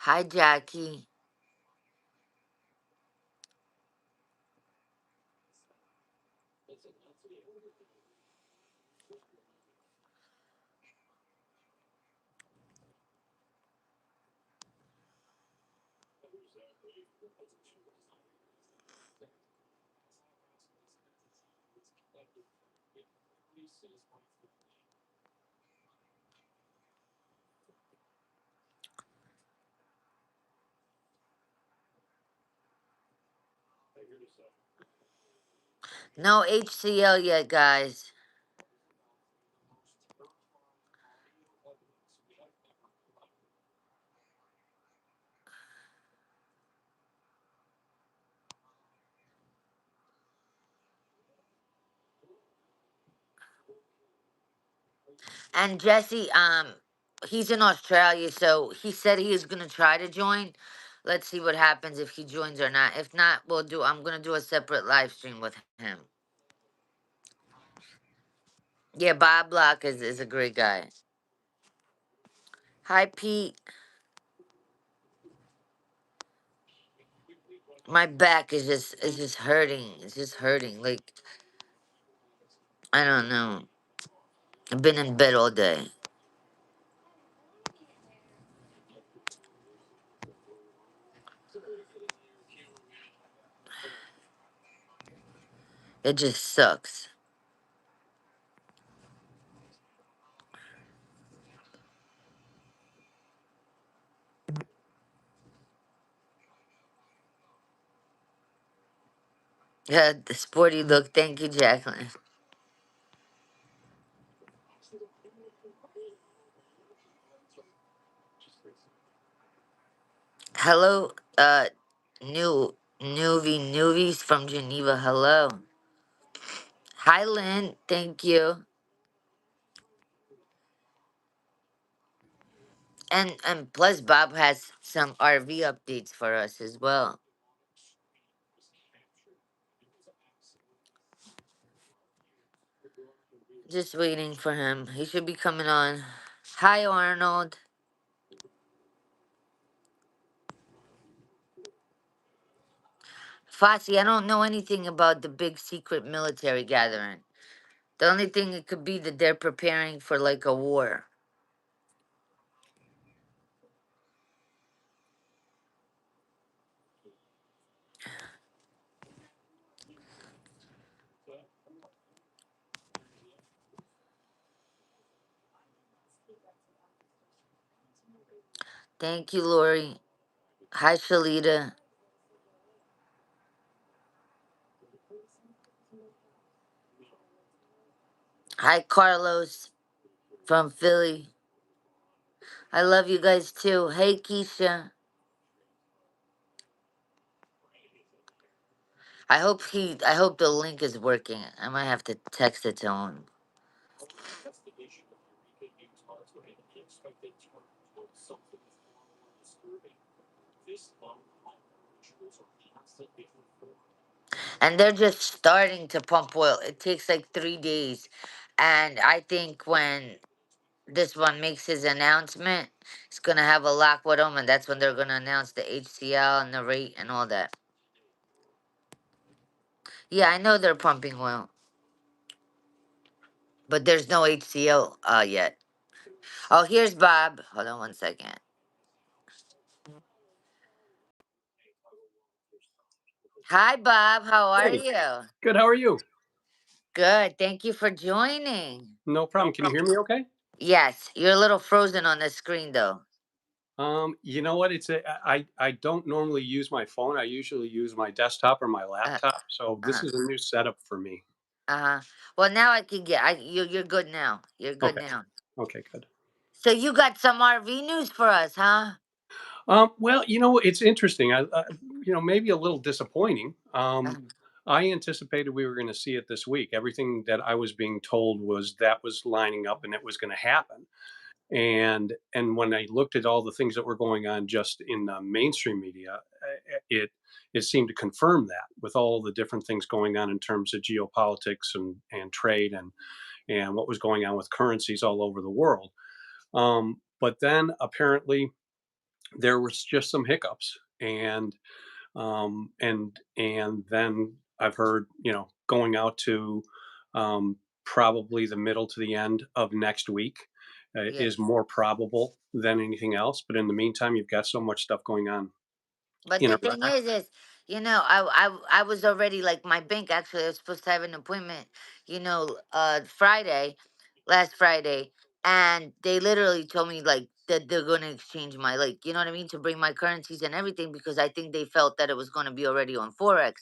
Hi, Jackie. No HCL yet, guys. And Jesse, he's in Australia, so he said he is gonna try to join. Let's see what happens if he joins or not. If not, I'm gonna do a separate live stream with him. Yeah, Bob Block is a great guy. Hi, Pete. My back is just hurting. It's just hurting. Like, I don't know. I've been in bed all day. It just sucks. Yeah, the sporty look. Thank you, Jacqueline. Hello, Newvies from Geneva. Hello. Hi, Lynn. Thank you. And plus, Bob has some RV updates for us as well. Just waiting for him. He should be coming on. Hi, Arnold. Fossey, I don't know anything about the big secret military gathering. The only thing it could be that they're preparing for like a war. Thank you, Lori. Hi, Shalita. Hi, Carlos from Philly. I love you guys too. Hey, Keisha. I hope the link is working. I might have to text it to him. And they're just starting to pump oil. It takes like 3 days. And I think when this one makes his announcement, it's gonna have a lock with him, and that's when they're gonna announce the HCL and the rate and all that. Yeah, I know they're pumping oil, but there's no HCL yet. Oh, here's Bob. Hold on one second. Hi, Bob. How are Hey, you? good. How are you? Good. Thank you for joining. No problem. Can you hear me okay? Yes, you're a little frozen on the screen though. You know what? I don't normally use my phone. I usually use my desktop or my Uh, laptop. So this uh, is a new setup for me. uh-huh. Well, now I can get. You're good now. You're good Okay. now. Okay, good. So you got some RV news for us, huh? Well, it's interesting. Maybe a little disappointing. Um, I anticipated we were going to see it this week. Everything that I was being told was that was lining up and it was going to happen. And when I looked at all the things that were going on just in the mainstream media, it seemed to confirm that with all the different things going on in terms of geopolitics and trade and what was going on with currencies all over the world. But then apparently there was just some hiccups, and then I've heard, going out to probably the middle to the end of next week is Yes. more probable than anything else. But in the meantime, you've got so much stuff going on But in the thing Iraq. I was already like my bank actually I was supposed to have an appointment, Friday, last Friday, and they literally told me like that they're gonna exchange my like you know what I mean to bring my currencies and everything because I think they felt that it was gonna be already on Forex,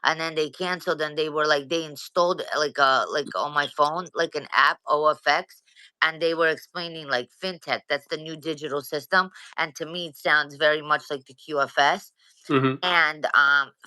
and then they canceled and they were like they installed like on my phone like an app OFX. And they were explaining like fintech, that's the new digital system. And to me, it sounds very much like the QFS. Hmm. And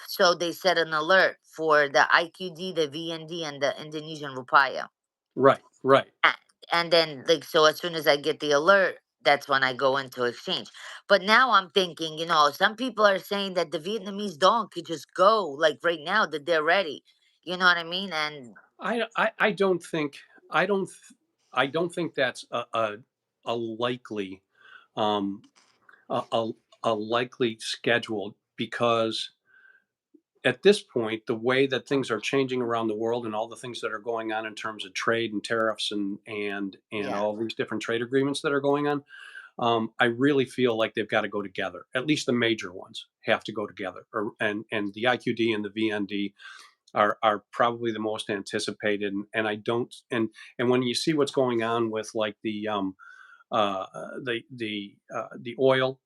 so they set an alert for the IQD, the VND, and the Indonesian rupiah. Right, right. A- And then, like, so as soon as I get the alert, that's when I go into exchange. But now I'm thinking, some people are saying that the Vietnamese dong could just go, like, right now, that they're ready. You know what I mean? And I don't think I don't th- I don't think that's a likely um, a, a likely schedule, because at this point, the way that things are changing around the world and all the things that are going on in terms of trade and tariffs and yeah, all these different trade agreements that are going on, I really feel like they've got to go together. At least the major ones have to go together, and the IQD and the VND are probably the most anticipated. And I don't and when you see what's going on with like uh, the oil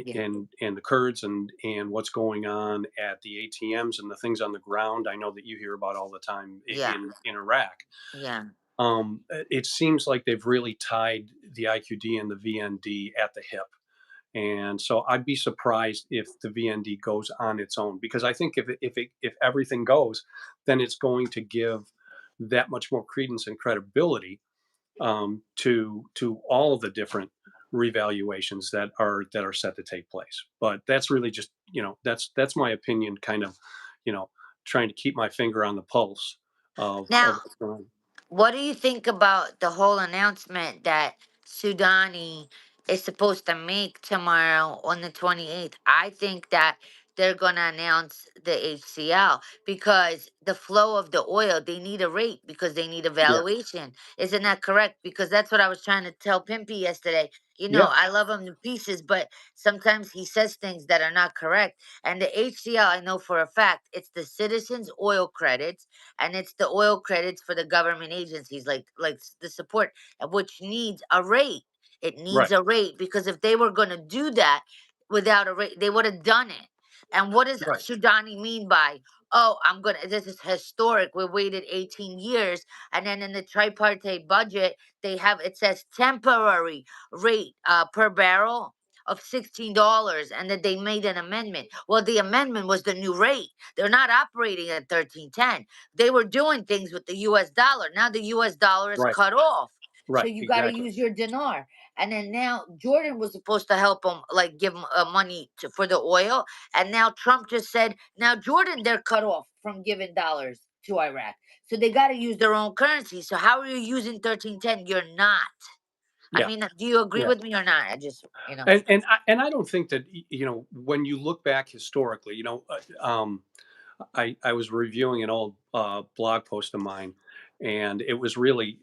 yeah, and the Kurds and what's going on at the ATMs and the things on the ground. I know that you hear about all the time yeah, in Iraq. yeah. It seems like they've really tied the IQD and the VND at the hip. And so I'd be surprised if the VND goes on its own, because I think if everything goes, then it's going to give that much more credence and credibility to all of the different revaluations that are set to take place. But that's really just, that's my opinion, kind of, you know trying to keep my finger on the pulse of Now, what's going on. what do you think about the whole announcement that Sudani is supposed to make tomorrow on the 28th? I think that they're going to announce the HCL because the flow of the oil, they need a rate because they need a Yeah, valuation. Isn't that correct? Because that's what I was trying to tell Pimpy yesterday. yeah, I love him to pieces, but sometimes he says things that are not correct. And the HCL, I know for a fact, it's the citizens' oil credits and it's the oil credits for the government agencies like the support which needs a rate. It needs right, a rate because if they were going to do that without a rate they would have done it. And what does right, Sudani mean by, oh, I'm gonna, this is historic, we waited 18 years, and then in the tripartite budget they have, it says temporary rate per barrel of $16, and that they made an amendment. Well, the amendment was the new rate. They're not operating at 13.10. They were doing things with the US dollar. Now the US dollar is right, cut off. So right, you got to exactly. use your dinar. And then now Jordan was supposed to help them, like give them money for the oil. And now Trump just said, now Jordan, they're cut off from giving dollars to Iraq. So they got to use their own currency. So how are you using 13.10? You're not. I Yeah, mean, do you agree yeah. with me or not? I just. And I don't think that, when you look back historically, I was reviewing an old blog post of mine, and it was really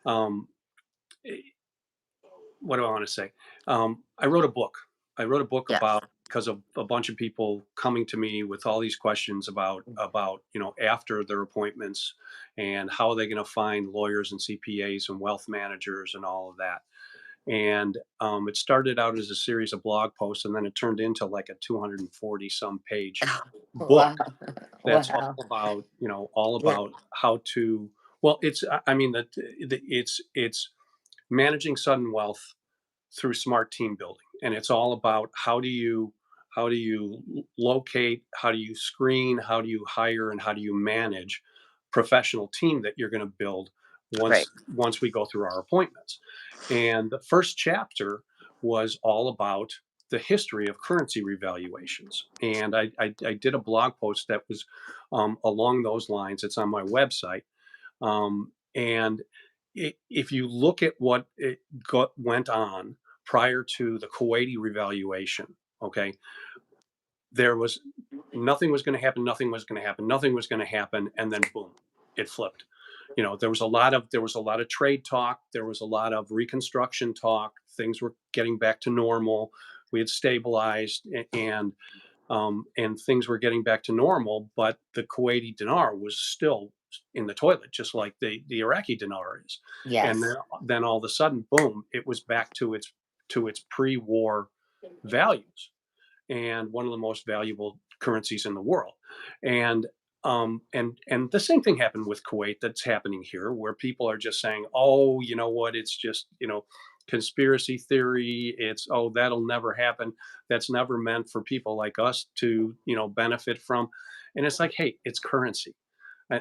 um, eh, what do I want to say? I wrote a book. I wrote a book Yeah. about, because of a bunch of people coming to me with all these questions about after their appointments, and how are they going to find lawyers and CPAs and wealth managers and all of that. And it started out as a series of blog posts, and then it turned into like a 240 some page Wow. book that's all Wow. about all Yeah. about how to, well, it's I mean that it's managing sudden wealth through smart team building, and it's all about how do you locate, how do you screen, how do you hire, and how do you manage professional team that you're going to build Right. once we go through our appointments. And the first chapter was all about the history of currency revaluations, and I did a blog post that was along those lines. It's on my website, and if you look at what went on prior to the Kuwaiti revaluation, okay, there was nothing was going to happen, nothing was going to happen, nothing was going to happen, and then boom, it flipped. There was a lot of trade talk, there was a lot of reconstruction talk. Things were getting back to normal. We had stabilized, and things were getting back to normal, but the Kuwaiti dinar was still in the toilet, just like the Iraqi dinar is. And then, Yes. then all of a sudden, boom, it was back to its pre-war values, and one of the most valuable currencies in the world. And the same thing happened with Kuwait that's happening here, where people are just saying, "Oh, you know what? It's just conspiracy theory. It's that'll never happen. That's never meant for people like us to benefit from." And it's like, hey, it's currency,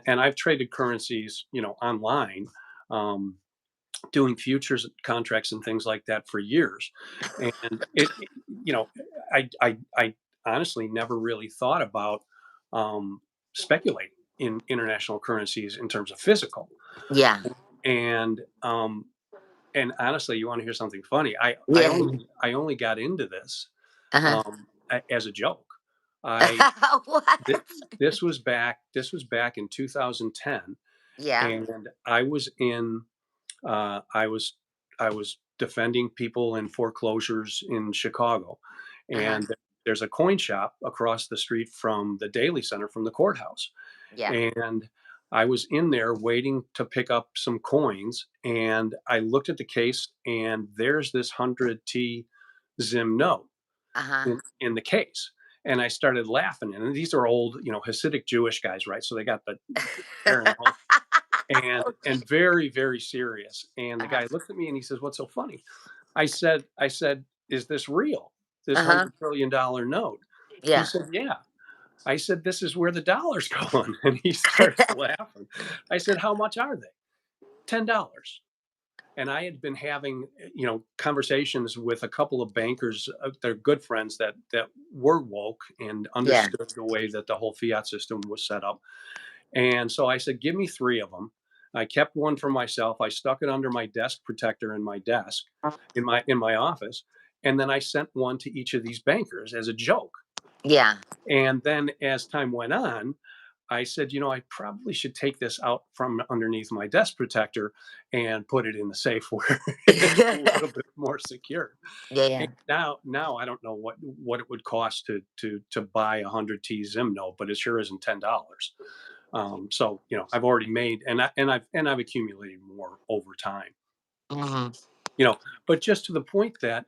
and I've traded currencies online. Um, Doing futures contracts and things like that for years, and you know, I honestly never really thought about um, speculating in international currencies in terms of physical, Yeah. and and honestly, you want to hear something funny? Yeah. I only got into this Uh-huh. as a joke. I th- What? this was back in 2010, Yeah. and I was defending people in foreclosures in Chicago, Uh-huh. and there's a coin shop across the street from the Daily Center from the courthouse, Yeah. and I was in there waiting to pick up some coins, and I looked at the case, and there's this 100T Zim note Uh-huh. in the case. And I started laughing, and these are old, Hasidic Jewish guys, right? So they got the hair and all, and Okay. very, very serious. And the Uh-huh. guy looked at me and he says, "What's so funny?" I said, "Is this real? This Uh-huh. $100 trillion note?" He Yeah. said, "Yeah." I said, "This is where the dollar's going." And he started laughing. I said, "How much are they?" $10. And I had been having, conversations with a couple of bankers. They're good friends that were woke and Yeah. understood the way that the whole fiat system was set up. And so I said, "Give me three of them." I kept one for myself. I stuck it under my desk protector in my desk, in my office, and then I sent one to each of these bankers as a joke. Yeah. And then as time went on, I said, I probably should take this out from underneath my desk protector and put it in the safe where it's a little bit more secure. Yeah, And yeah. now I don't know what it would cost to buy 100T Zim note, but it sure isn't $10. So I've already made, and I've accumulated more over time. Mhm. You know, but just to the point that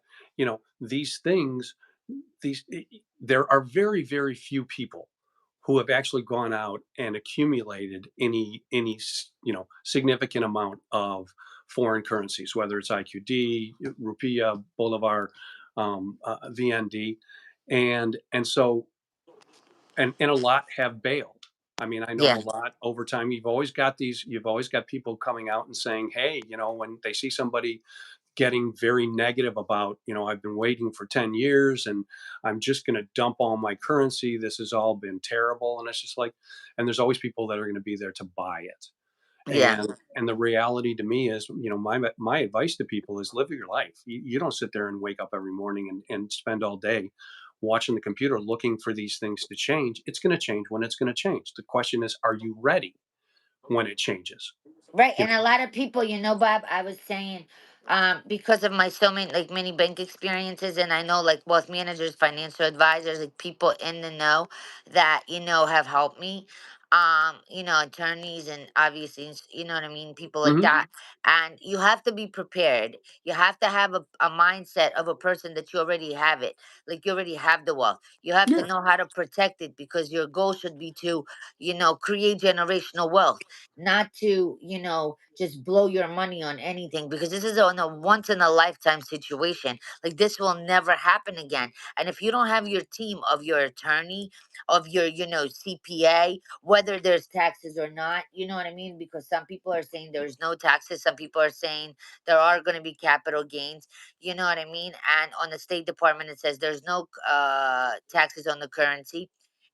these things, there are very, very few people who have actually gone out and accumulated any significant amount of foreign currencies, whether it's IQD, rupiah, bolivar, VND, and so and a lot have bailed. I mean, I know a Yeah. lot over time. You've always got people coming out and saying, "Hey, when they see somebody getting very negative about, I've been waiting for 10 years and I'm just going to dump all my currency. This has all been terrible." And it's just like, and there's always people that are going to be there to buy it. Yeah. And the reality to me is, my advice to people is live your life. You don't sit there and wake up every morning and spend all day watching the computer looking for these things to change. It's going to change when it's going to change. The question is, are you ready when it changes? Right. You And a lot of people, Bob, I was saying, because of my so many like many bank experiences, and I know like wealth managers, financial advisors, like people in the know that, have helped me. Attorneys and obviously, what I mean, people like know? that. And you have to be prepared. You have to have a mindset of a person that you already have it. Like you already have the wealth. You have to Yeah. know how to protect it because your goal should be to, create generational wealth, not to, just blow your money on anything, because this is on a once in a lifetime situation. Like this will never happen again. And if you don't have your team of your attorney, of your, CPA, whether there's taxes or not, you know what I mean? Because some people are saying there's no taxes, some people are saying there are going to be capital gains, you know what I mean? And on the State Department, it says there's no taxes on the currency.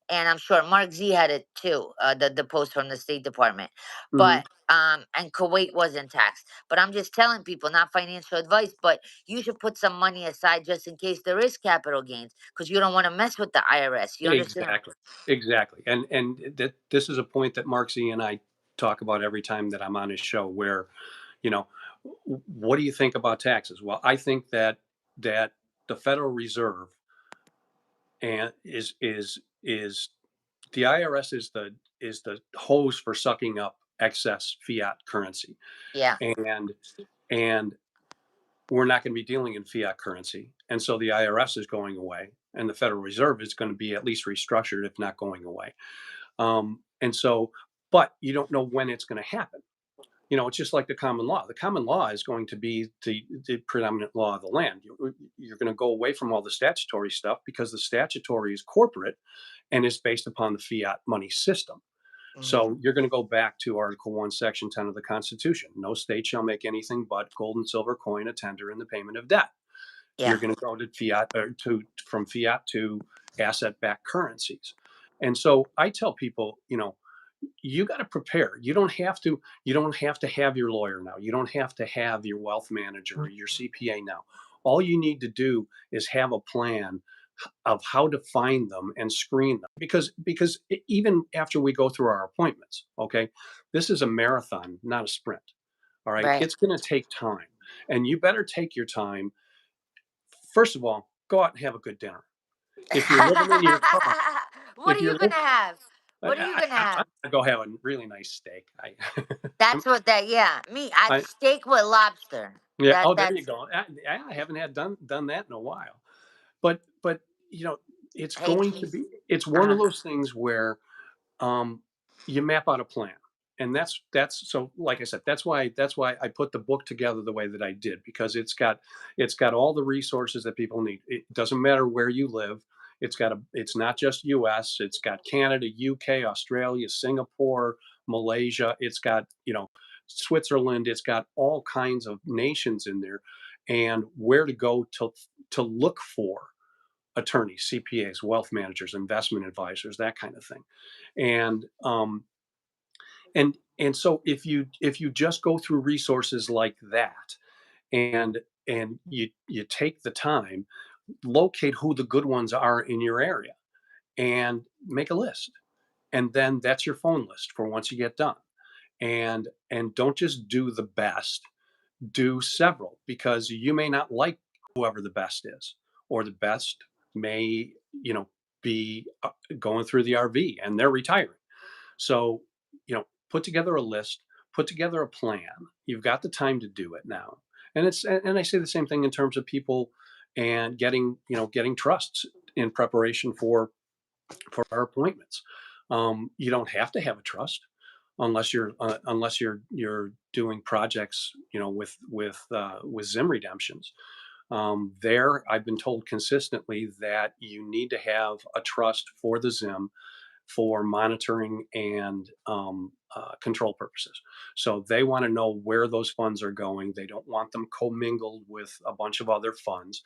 and I'm sure Mark Z had it too. The post from the State Department, Hmm. but and Kuwait wasn't taxed. But I'm just telling people, not financial advice, but you should put some money aside just in case there is capital gains, because you don't want to mess with the IRS. You understand? Exactly, exactly. And that this is a point that Mark Z and I talk about every time that I'm on his show. Where, you know, what do you think about taxes? Well, I think that the Federal Reserve and is the IRS is the hose for sucking up excess fiat currency, Yeah. and and we're not going to be dealing in fiat currency, and so the IRS is going away, and the Federal Reserve is going to be at least restructured, if not going away. And so, but you don't know when it's going to happen. It's just like the common law. The common law is going to be the predominant law of the land. You're going to go away from all the statutory stuff because the statutory is corporate and is based upon the fiat money system. Hmm. So you're going to go back to Article 1, Section 10 of the Constitution. No state shall make anything but gold and silver coin a tender in the payment of debt. You're Yeah. going to go to fiat or to from fiat to asset-backed currencies. And so I tell people, you got to prepare. You don't have to have your lawyer now. You don't have to have your wealth manager or your CPA now. All you need to do is have a plan of how to find them and screen them, because even after we go through our appointments, okay, this is a marathon, not a sprint. All right, Right. it's going to take time, and you better take your time. First of all, go out and have a good dinner. If you're living in your car, What if are you're you gonna living, have? What are you gonna I'm have? gonna go have a really nice steak. I'm- That's what that. Yeah, me. I I steak with lobster. Yeah. That Oh, there you that's. go. I haven't had done that in a while. But you know, Hey, cheese. it's one of Uh-huh. those things where um, you map out a plan, and that's so. Like I said, that's why I put the book together the way that I did, because it's got all the resources that people need. It doesn't matter where you live. It's not just U.S. It's got Canada, UK, Australia, Singapore, Malaysia. It's got Switzerland. It's got all kinds of nations in there, and where to go to look for attorneys, CPAs, wealth managers, investment advisors, that kind of thing. And so if you just go through resources like that, and you take the time, locate who the good ones are in your area and make a list. And then that's your phone list for once you get done. And don't just do the best, do several, because you may not like whoever the best is, or the best may be going through the RV and they're retiring. So, put together a list, put together a plan. You've got the time to do it now. And I say the same thing in terms of people and getting trusts in preparation for our appointments. You don't have to have a trust unless you're doing projects, with Zim redemptions. There, I've been told consistently that you need to have a trust for the Zim for monitoring and control purposes. So they want to know where those funds are going. They don't want them commingled with a bunch of other funds.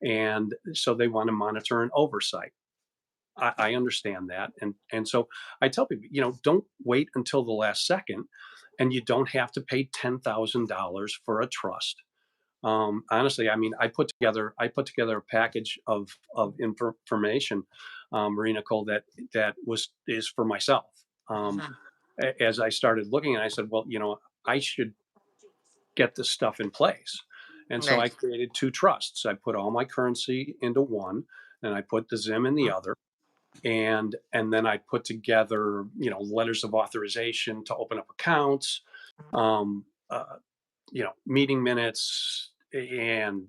And so they want to monitor and oversight. I understand that. And so I tell people, don't wait until the last second, and you don't have to pay $10,000 for a trust. Honestly, I mean, I put together a package of information, MariaNichole, that is for myself. Mhm. As I started looking, and I said, well, I should get this stuff in place, and so Right. I created two trusts. I put all my currency into one, and I put the Zim in the other, and then I put together, letters of authorization to open up accounts, um, meeting minutes, and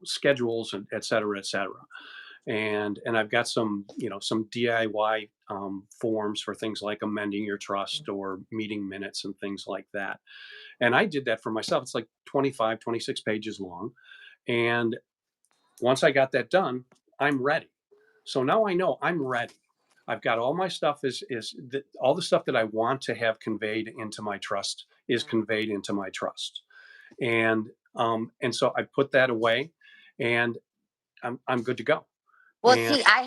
schedules, and et cetera, et cetera. And I've got some DIY forms for things like amending your trust or meeting minutes and things like that. And I did that for myself. It's like 25, 26 pages long. And once I got that done, I'm ready. So now I know I'm ready. I've got all my stuff all the stuff that I want to have conveyed into my trust is conveyed into my trust. And so I put that away, and I'm good to go. Well, And see, I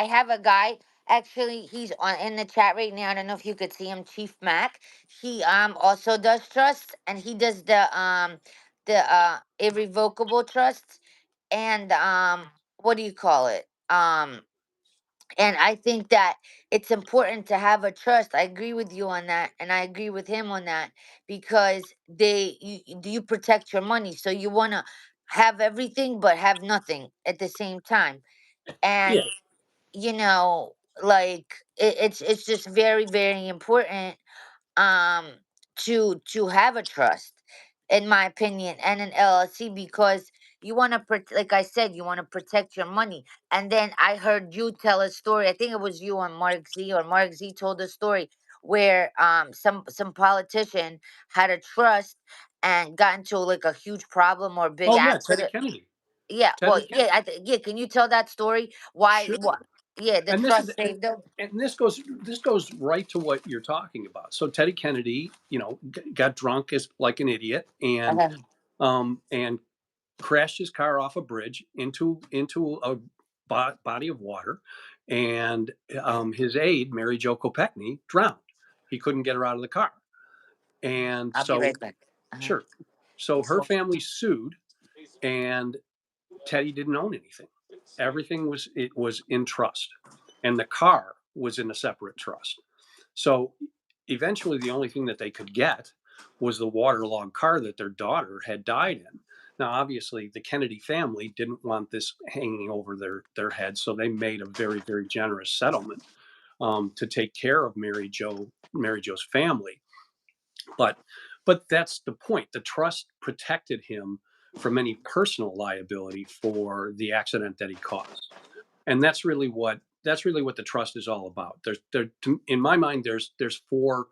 have a guy, Actually, he's on in the chat right now. I don't know if you could see him, Chief Mac. He also does trusts, and he does the irrevocable trusts, and what do you call it? And I think that it's important to have a trust. I agree with you on that, and I agree with him on that, because you protect your money, so you want to have everything but have nothing at the same time. Yeah. And you know, like it's just very very important um to have a trust, in my opinion, and an LLC, because you want to like I said, you want to protect your money. And then I heard you tell a story. I think it was you on Mark Z, or Mark Z told a story where some politician had a trust and got into like a huge problem or big Oh yeah, Teddy accident. Kennedy. Yeah, well, Teddy yeah, Kennedy. yeah. Can you tell that story? Why? Sure. What? Yeah, the And this is trust saved them. and this goes right to what you're talking about. So Teddy Kennedy, got drunk as like an idiot, Uh-huh. and crashed his car off a bridge into a body of water, and his aide, Mary Jo Kopechne, drowned. He couldn't get her out of the car, and I'll be so right back. Uh-huh. sure, so her family sued, and Teddy didn't own anything. Everything was in trust, and the car was in a separate trust. So eventually, the only thing that they could get was the waterlogged car that their daughter had died in. Now, obviously, the Kennedy family didn't want this hanging over their heads, so they made a very, very generous settlement to take care of Mary Jo's family. But but that's the point. The trust protected him from any personal liability for the accident that he caused, and that's really what the trust is all about. In my mind, there's four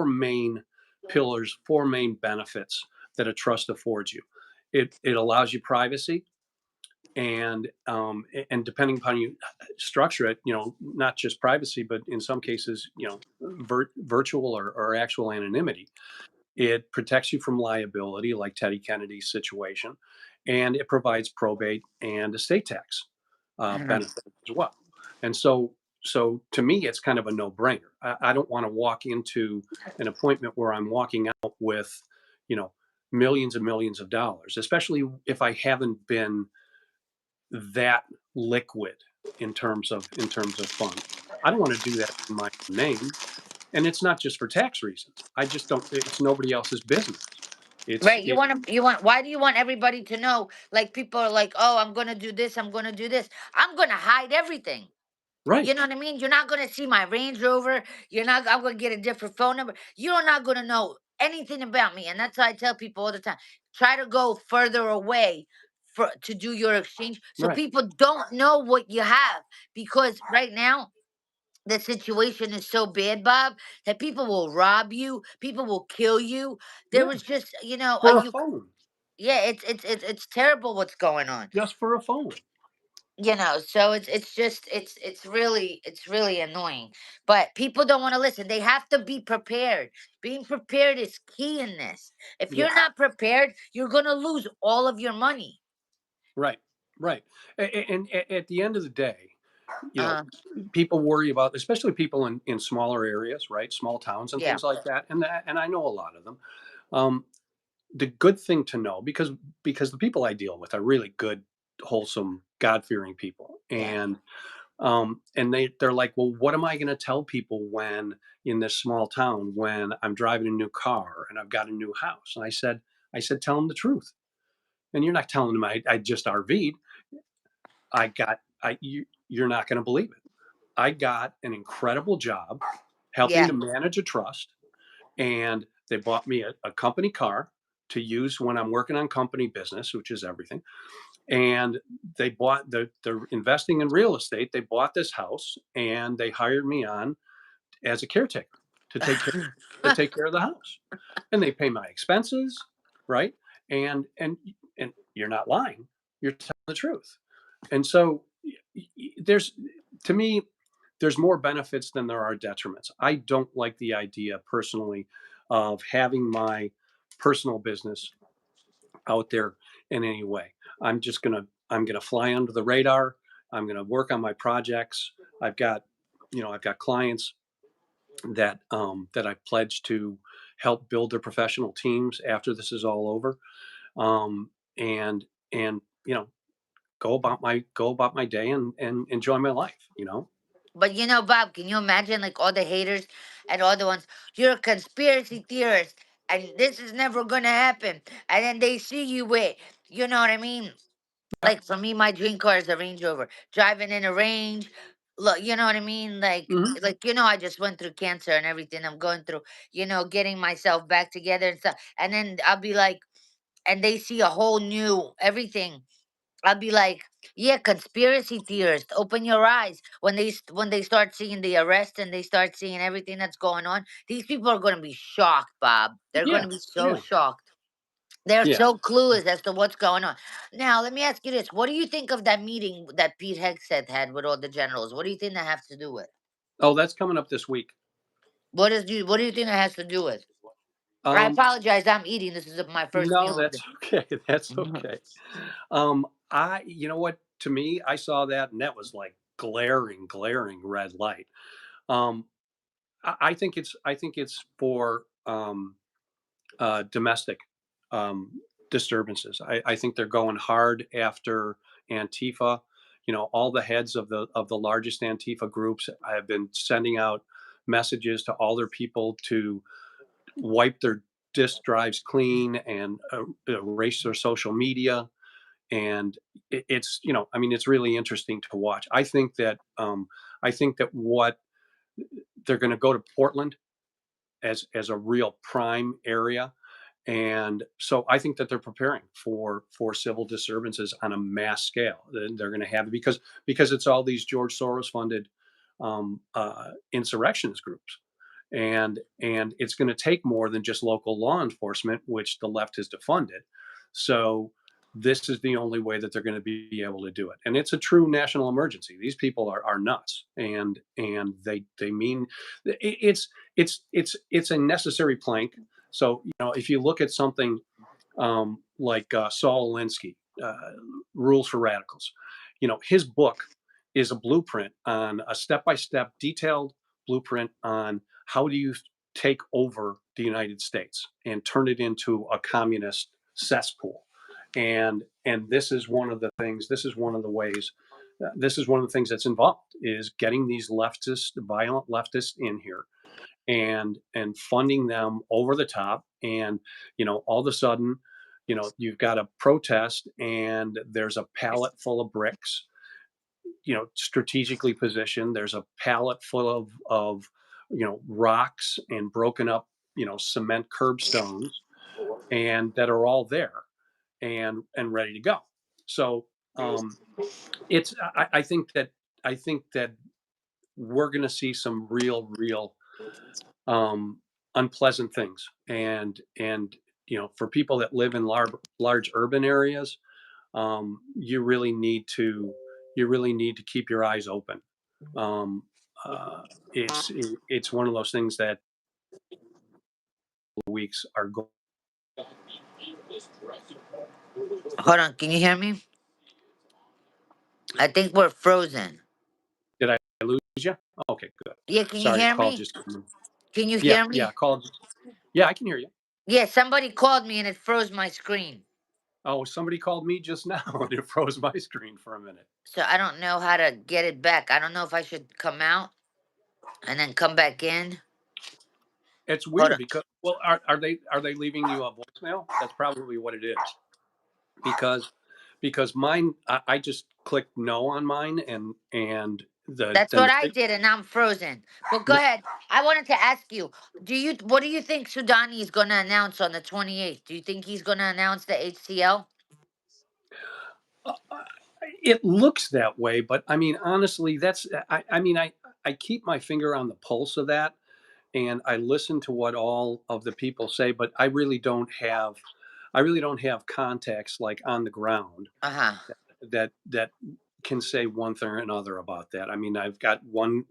main pillars, four main benefits that a trust affords you. It allows you privacy, and depending upon you structure it, not just privacy, but in some cases, virtual or actual anonymity. It protects you from liability, like Teddy Kennedy's situation, and it provides probate and estate tax Mhm. benefits as well. And so to me, it's kind of a no-brainer. I don't want to walk into an appointment where I'm walking out with, you know, millions and millions of dollars, especially if I haven't been that liquid in terms of funds. I don't want to do that in my name, and it's not just for tax reasons. I just don't. It's nobody else's business. It's Right. it. Why do you want everybody to know? Like, people are like, oh, I'm going to do this. I'm going to do this. I'm going to hide everything. Right, You know what I mean? You're not going to see my Range Rover. I'm going to get a different phone number. You're not going to know anything about me. And that's why I tell people all the time, try to go further away to do your exchange, so right, people don't know what you have. Because right now, the situation is so bad, Bob, that people will rob you, people will kill you. There yeah. was just, For a phone, yeah, it's terrible what's going on. just for a phone. So it's really annoying. But people don't want to listen. They have to be prepared. Being prepared is key in this. If Yeah, you're not prepared, you're going to lose all of your money. right, right. And at the end of the day, you know, Uh, people worry about, especially people in smaller areas, right, small towns and yeah. things like that. And I know a lot of them. Um, the good thing to know, because the people I deal with are really good, wholesome, God fearing people, Yeah. and they're like, well, what am I going to tell people when in this small town when I'm driving a new car and I've got a new house? And I said, tell them the truth. And you're not telling them I just RV'd. You're not going to believe it. I got an incredible job helping Yeah. to manage a trust, and they bought me a company car to use when I'm working on company business, which is everything. And they're investing in real estate. They bought this house and they hired me on as a caretaker to take care of the house. And they pay my expenses, right? And you're not lying. You're telling the truth. And so there's to me there's more benefits than there are detriments. I don't like the idea personally of having my personal business out there in any way. I'm gonna fly under the radar. I'm gonna work on my projects. I've got I've got clients that I pledged to help build their professional teams after this is all over, um, and and go about my day and enjoy my life. But Bob, can you imagine like all the haters and all the ones, you're a conspiracy theorist and this is never gonna happen. And then they see you with, you know what I mean? Yeah. Like for me, my dream car is a Range Rover. Driving in a range. Look, you know what I mean? Hmm. I just went through cancer and everything. I'm going through, getting myself back together and stuff. And then I'll be like, and they see a whole new everything. I'll be like, yeah, conspiracy theorists, open your eyes. When they start seeing the arrest and they start seeing everything that's going on, these people are going to be shocked, Bob. They're going Yeah. to be so Yeah. shocked. They're Yeah. so clueless as to what's going on. Now, let me ask you this: what do you think of that meeting that Pete Hegseth had with all the generals? What do you think that has to do with? Oh, that's coming up this week. What do you think that has to do with? I Um, apologize. I'm eating. This is my first no, meal of the. that's okay. That's okay. You know what? To me, I saw that, and that was like glaring red light. Um, I think it's for domestic um, disturbances. I think they're going hard after Antifa. All the heads of the largest Antifa groups have been sending out messages to all their people to wipe their disk drives clean and erase their social media. And it's really interesting to watch. I think that what they're going to go to Portland as a real prime area. And so I think that they're preparing for civil disturbances on a mass scale. They're going to have it because it's all these George Soros funded insurrectionist groups, and it's going to take more than just local law enforcement, which the left has defunded. So this is the only way that they're going to be able to do it, and it's a true national emergency. These people are nuts, and they mean it's a necessary plank. So if you look at something like Saul Alinsky, Rules for Radicals. His book is a blueprint on a step-by-step, detailed blueprint on how do you take over the United States and turn it into a communist cesspool. And this is one of the things. This is one of the ways. This is one of the things that's involved is getting these leftist, violent leftists in here and funding them over the top. And all of a sudden you've got a protest and there's a pallet full of bricks, strategically positioned. There's a pallet full of rocks and broken up cement curbstones, and that are all there and ready to go. So it's I think that we're going to see some real unpleasant things. And for people that live in large urban areas, you really need to keep your eyes open. Um, uh, it's one of those things that weeks are going. Hold on, can you hear me? I think we're frozen. Did I lose you? Okay, good. Yeah, can you Sorry, hear call me? just. Can you Yeah, hear yeah, me? call. Yeah, I can hear you. Yeah, somebody called me and it froze my screen. Oh, somebody called me just now and it froze my screen for a minute. So I don't know how to get it back. I don't know if I should come out and then come back in. It's Hold weird on. because well, are they leaving you a voicemail? That's probably what it is. Because mine, I just clicked no on mine, and That's then what I did, and I'm frozen. But go no, ahead. I wanted to ask you, what do you think Sudani is going to announce on the 28th? Do you think he's going to announce the HCL? uh, it looks that way, but I mean, honestly, I keep my finger on the pulse of that, and I listen to what all of the people say, but I really don't have context like on the ground Uh huh. that can say one thing or another about that. I mean, I've got one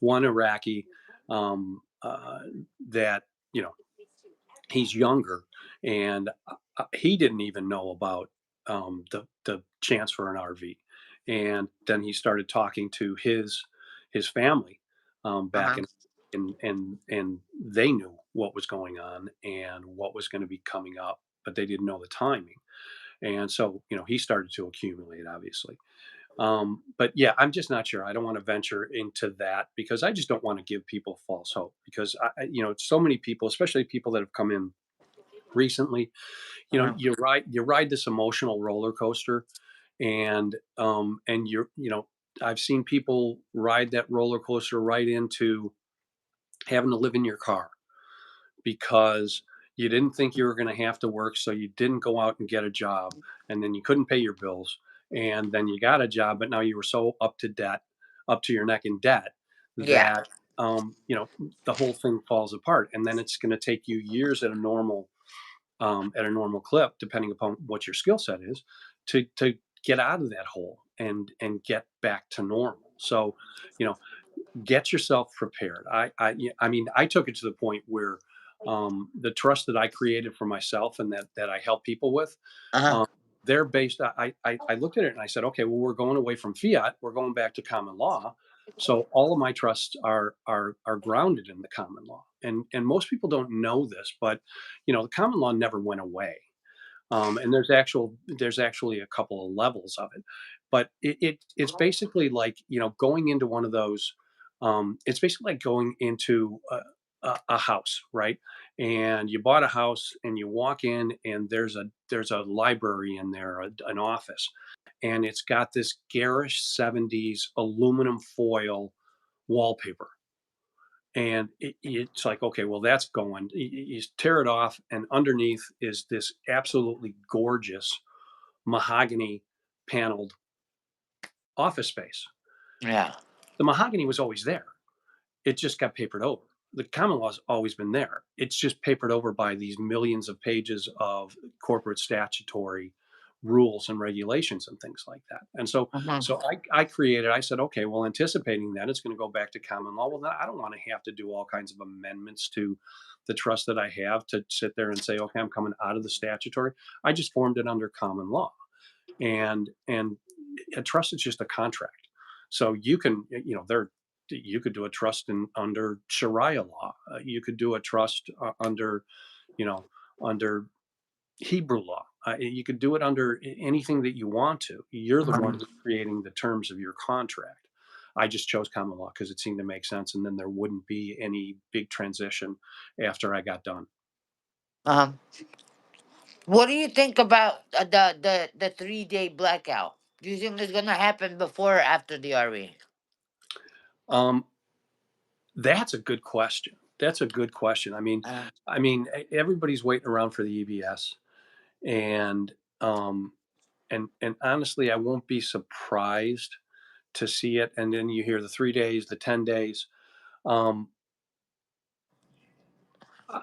Iraqi that you know he's younger, and he didn't even know about the chance for an RV, and then he started talking to his family back Uh-huh. in, and they knew what was going on and what was going to be coming up, but they didn't know the timing. And so, he started to accumulate, obviously. But yeah, I'm just not sure. I don't want to venture into that because I just don't want to give people false hope because so many people, especially people that have come in recently, Uh-huh. you ride this emotional roller coaster, and I've seen people ride that roller coaster right into having to live in your car because you didn't think you were going to have to work, so you didn't go out and get a job, and then you couldn't pay your bills, and then you got a job, but now you were so up to your neck in debt Yeah. that the whole thing falls apart, and then it's going to take you years at a normal clip, depending upon what your skill set is, to get out of that hole and get back to normal. So, you know, get yourself prepared. I mean, I took it to the point where the trust that I created for myself and that I help people with, Uh-huh. um, they're based. I looked at it and I said, okay, well, we're going away from fiat. We're going back to common law. So all of my trusts are grounded in the common law, and most people don't know this, but the common law never went away. And there's actually a couple of levels of it, but it's basically like going into one of those. It's basically like going into a house, right? And you bought a house, and you walk in, and there's a library in there, an office, and it's got this garish '70s aluminum foil wallpaper, and it's like, okay, well, that's going. You tear it off, and underneath is this absolutely gorgeous mahogany paneled office space. Yeah. The mahogany was always there. It just got papered over. The common law's always been there. It's just papered over by these millions of pages of corporate statutory rules and regulations and things like that. And so, Uh-huh. I said, okay, well, anticipating that it's going to go back to common law. Well, then I don't want to have to do all kinds of amendments to the trust that I have to sit there and say, okay, I'm coming out of the statutory. I just formed it under common law, and a trust is just a contract. So you can, there, you could do a trust under Sharia law. You could do a trust you know, under Hebrew law. You could do it under anything that you want to. You're the one Uh-huh. who's creating the terms of your contract. I just chose common law because it seemed to make sense, and then there wouldn't be any big transition after I got done. Uh-huh. What do you think about the 3-day blackout? Do you think it's gonna happen before or after the RE? Um, that's a good question. That's a good question. I mean, Uh, everybody's waiting around for the EBS, and um, and honestly, I won't be surprised to see it. And then you hear the 3 days, the 10 days. Um, uh,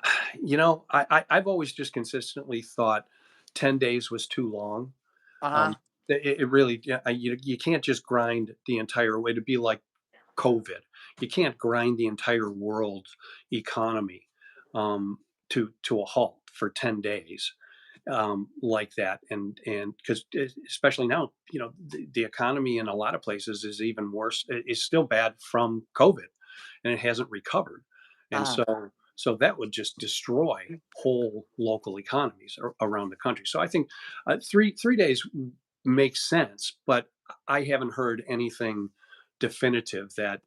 I've always just consistently thought 10 days was too long. uh-huh. Um, it really, yeah, you can't just grind the entire way to be like COVID. You can't grind the entire world's economy um, to a halt for 10 days like that, and because especially now, the economy in a lot of places is even worse. Is still bad from COVID, and it hasn't recovered, and Uh-huh. so that would just destroy whole local economies around the country. So I think 3 days makes sense, but I haven't heard anything definitive that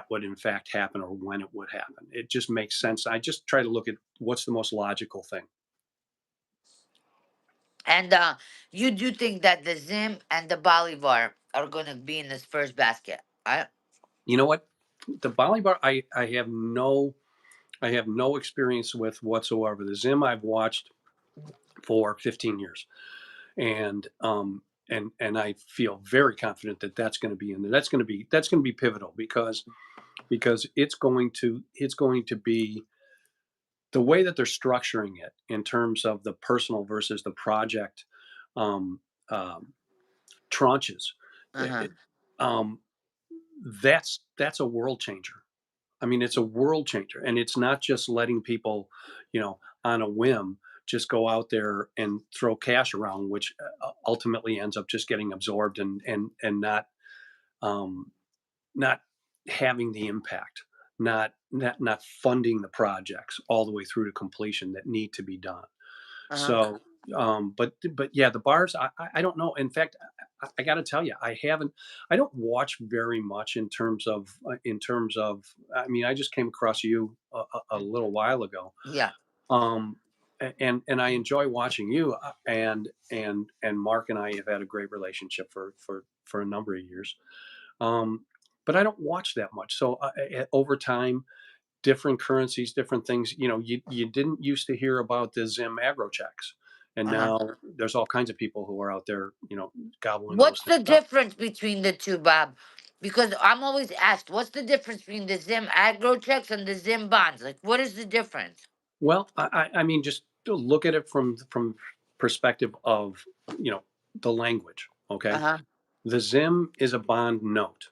would in fact happen or when it would happen. It just makes sense. I just try to look at what's the most logical thing. And you do think that the Zim and the Bolivar are gonna be in this first basket? I You know what? The Bolivar, I have no experience with whatsoever. The Zim I've watched for 15 years, and I feel very confident that that's going to be in there. That's going to be pivotal because it's going to be the way that they're structuring it in terms of the personal versus the project um, um, tranches. It- uh-huh. it- um, that's a world changer. I mean, it's a world changer, and it's not just letting people, on a whim, just go out there and throw cash around, which ultimately ends up just getting absorbed and not um, not having the impact, not funding the projects all the way through to completion that need to be done. Uh-huh. So, but yeah, the bars, I don't know. In fact, I got to tell you, I don't watch very much in terms of. I mean, I just came across you a little while ago, Yeah. um, and I enjoy watching you. And Mark and I have had a great relationship for a number of years. Um, but I don't watch that much. So over time, different currencies, different things. You didn't used to hear about the Zim agro checks, and Uh-huh. now there's all kinds of people who are out there, gobbling those What's things the up. difference between the two, Bob? Because I'm always asked, what's the difference between the Zim aggro checks and the Zim bonds? Like, what is the difference? Well, I mean, just to look at it from perspective of the language. Uh Okay, huh. the Zim is a bond note.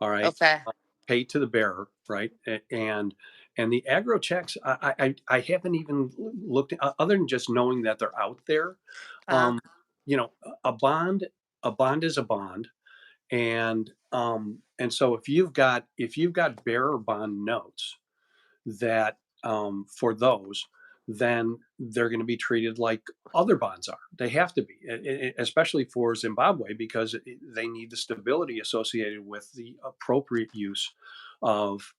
All right, Okay. paid to the bearer, right? And the aggro checks, I haven't even looked at, other than just knowing that they're out there. Uh huh. Um, a bond is a bond, and so if you've got bearer bond notes that for those, then they're going to be treated like other bonds are. They have to be, especially for Zimbabwe, because they need the stability associated with the appropriate use of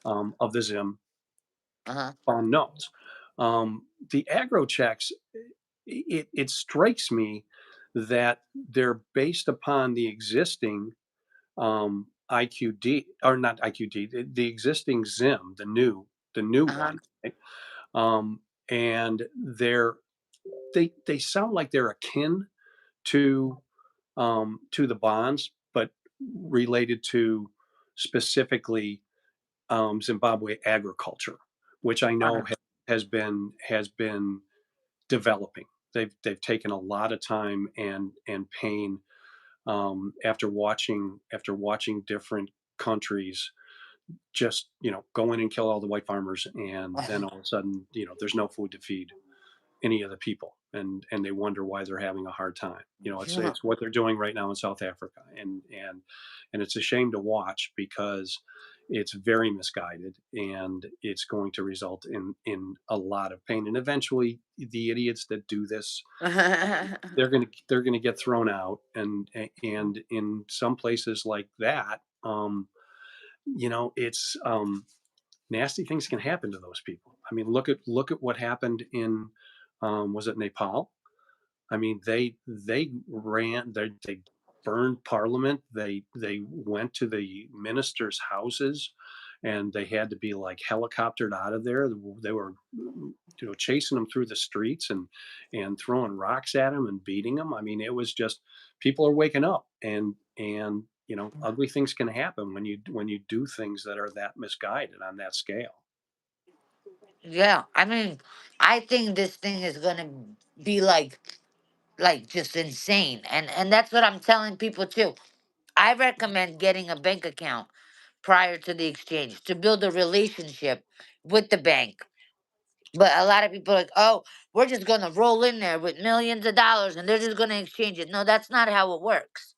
of the Zim Uh huh. bond notes. The aggro checks, it strikes me that they're based upon the existing IQD, or not IQD, the existing Zim, the new Uh huh. one, right? Um, and they sound like they're akin to the bonds, but related to specifically Zimbabwe agriculture, which I Uh know huh. has been developing. They've taken a lot of time and pain, after watching different countries just go in and kill all the white farmers, and then all of a sudden there's no food to feed any of the people, and they wonder why they're having a hard time. It's what they're doing right now in South Africa, and it's a shame to watch, because it's very misguided, and it's going to result in a lot of pain, and eventually the idiots that do this, they're going to get thrown out, and in some places like that, it's nasty things can happen to those people. I mean, look at what happened in, was it Nepal? I mean, they burned parliament. They went to the ministers' houses, and they had to be like helicoptered out of there. They were chasing them through the streets, and throwing rocks at them and beating them. I mean, it was just, people are waking up, and ugly things can happen when you do things that are that misguided on that scale. Yeah. I mean, I think this thing is gonna be like just insane, and that's what I'm telling people too. I recommend getting a bank account prior to the exchange to build a relationship with the bank. But a lot of people are like, oh, we're just gonna roll in there with millions of dollars and they're just gonna exchange it. No, that's not how it works.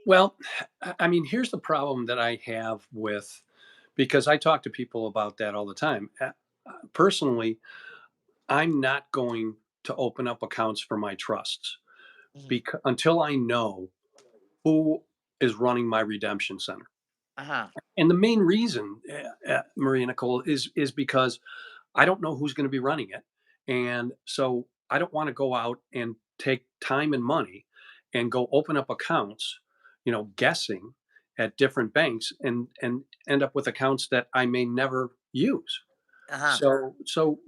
Well, I mean, here's the problem that I have with, because I talk to people about that all the time. Personally, I'm not going to open up accounts for my trusts, Mhm. until I know who is running my redemption center. Uh-huh. And the main reason, MariaNichole, is because I don't know who's going to be running it, and so I don't want to go out and take time and money and go open up accounts, guessing at different banks, and end up with accounts that I may never use. Uh-huh. So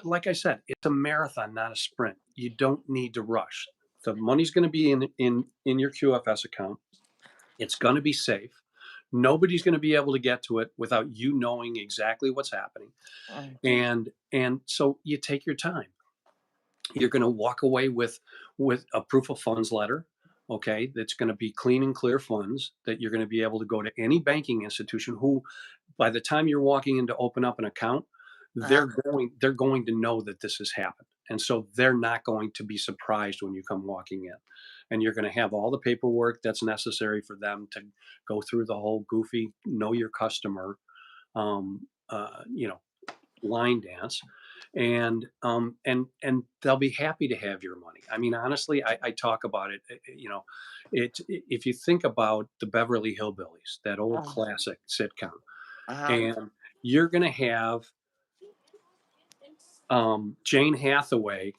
like I said, it's a marathon, not a sprint. You don't need to rush. The money's going to be in your QFS account. It's going to be safe. Nobody's going to be able to get to it without you knowing exactly what's happening. Mm. And so you take your time. You're going to walk away with a proof of funds letter, okay, that's going to be clean and clear funds that you're going to be able to go to any banking institution, who, by the time you're walking in to open up an account, Uh-huh. they're going to know that this has happened. And so they're not going to be surprised when you come walking in. And you're going to have all the paperwork that's necessary for them to go through the whole goofy know your customer um, you know, line dance, and they'll be happy to have your money. I mean, honestly, I talk about it. If you think about the Beverly Hillbillies, that old Uh-huh. classic sitcom, Uh-huh. and you're going to have Jane Hathaway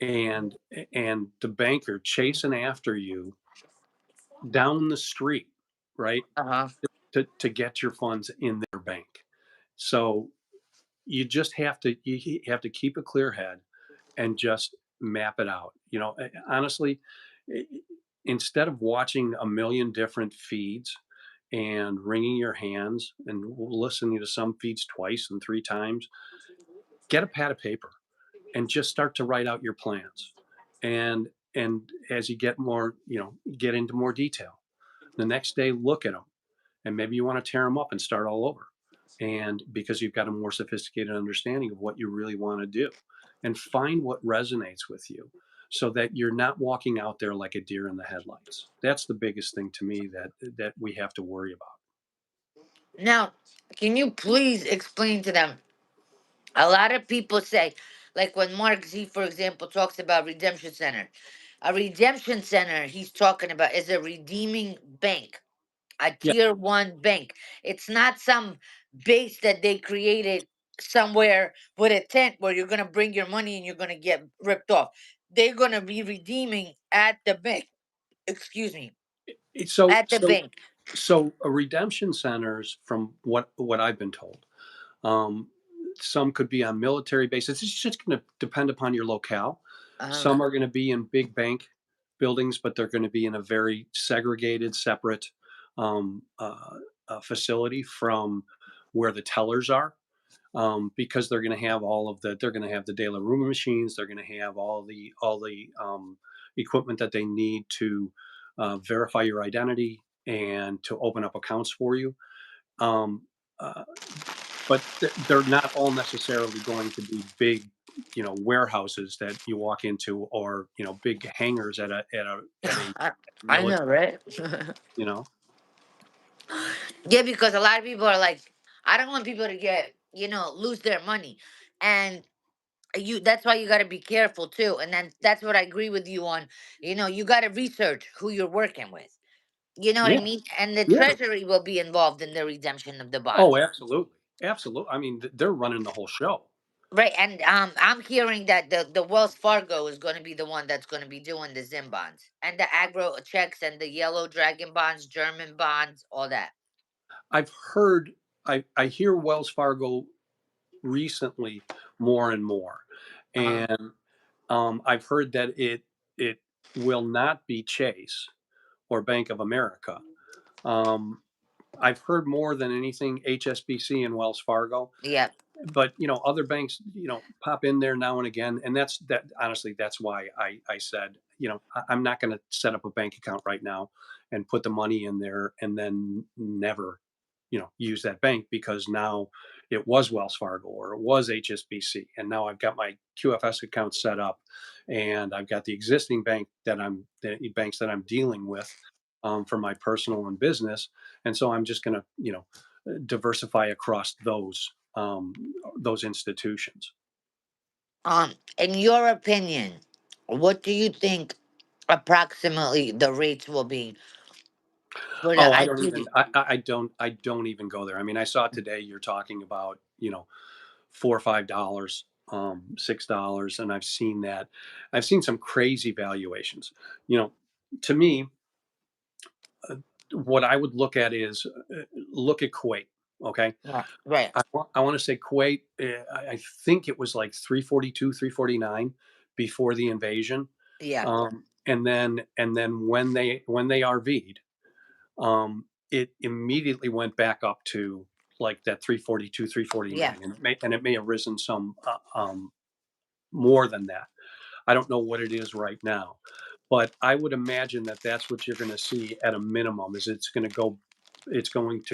and the banker chasing after you down the street, right, Uh-huh. to get your funds in their bank. So you just have to keep a clear head and just map it out. Honestly, i- instead of watching a million different feeds and wringing your hands and listening to some feeds twice and three times, get a pad of paper and just start to write out your plans. And as you get more, get into more detail. The next day, look at them, and maybe you want to tear them up and start all over. And because you've got a more sophisticated understanding of what you really want to do, and find what resonates with you so that you're not walking out there like a deer in the headlights. That's the biggest thing to me that we have to worry about. Now, can you please explain to them? A lot of people say, like when Mark Z, for example, talks about redemption center. A redemption center he's talking about is a redeeming bank, a Yeah. tier 1 bank. It's not some base that they created somewhere with a tent where you're gonna bring your money and you're gonna get ripped off. They're gonna be redeeming at the bank. Excuse me, So at the so bank. so redemption centers, from what I've been told, Um, some could be on military bases. It's just going to depend upon your locale. Uh-huh. Some are going to be in big bank buildings, but they're going to be in a very segregated, separate facility from where the tellers are, because they're going to have all of the. They're going to have the de la Ruma machines. They're going to have all the equipment that they need to verify your identity and to open up accounts for you. Um, uh, but they're not all necessarily going to be big, warehouses that you walk into, or big hangars at a I, I military. know, right? You know, Yeah, because a lot of people are like, I don't want people to get, lose their money. And that's why you got to be careful too. And then that's what I agree with you on. You got to research who you're working with. You know what I yeah, mean? And the yeah. treasury will be involved in the redemption of the Oh, bonds. absolutely, absolutely. I mean, they're running the whole show. Right. And I'm hearing that the Wells Fargo is going to be the one that's going to be doing the Zim bonds and the agro checks and the yellow dragon bonds, German bonds, all that. I've heard, I hear Wells Fargo recently more and more, Uh-huh. and I've heard that it will not be Chase or Bank of America. Um, I've heard more than anything HSBC and Wells Fargo, Yeah. but other banks pop in there now and again, and that honestly, that's why I said, I'm not going to set up a bank account right now and put the money in there and then never use that bank, because now it was Wells Fargo or it was HSBC, and now I've got my QFS account set up, and I've got the existing the banks that I'm dealing with, for my personal and business, and so I'm just going to diversify across those institutions. In your opinion, what do you think approximately the rates will be for the Oh, I don't even IQD? I don't even go there. I mean, I saw today you're talking about, $4 or $5, $6, and I've seen some crazy valuations. You know, to me, uh, what I would look at is, look at Kuwait. Okay, Yeah, right. I want to say Kuwait. I think it was like 342, 349 before the invasion, Yeah, and then when they RV'd, it immediately went back up to like that 342, yeah. 349, and it may have risen some, more than that. I don't know what it is right now, but I would imagine that that's what you're going to see at a minimum. Is it's going to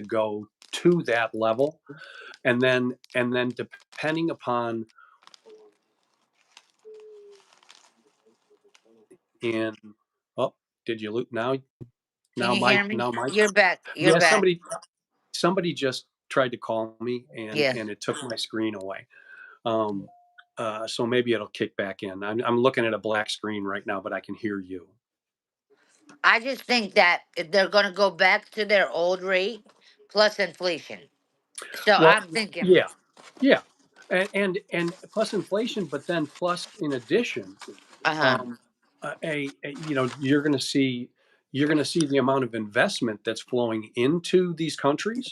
go to that level, and then depending upon in oh, did you lose now? Can Now you my hear me? now my You're back. You're yeah, back. somebody just tried to call me, and Yeah. it took my screen away. Um, so maybe it'll kick back in. I'm looking at a black screen right now, but I can hear you. I just think that they're going to go back to their old rate plus inflation. So Well, I'm thinking, yeah, yeah, and plus inflation, but then plus in addition, uh huh, um, you're going to see the amount of investment that's flowing into these countries,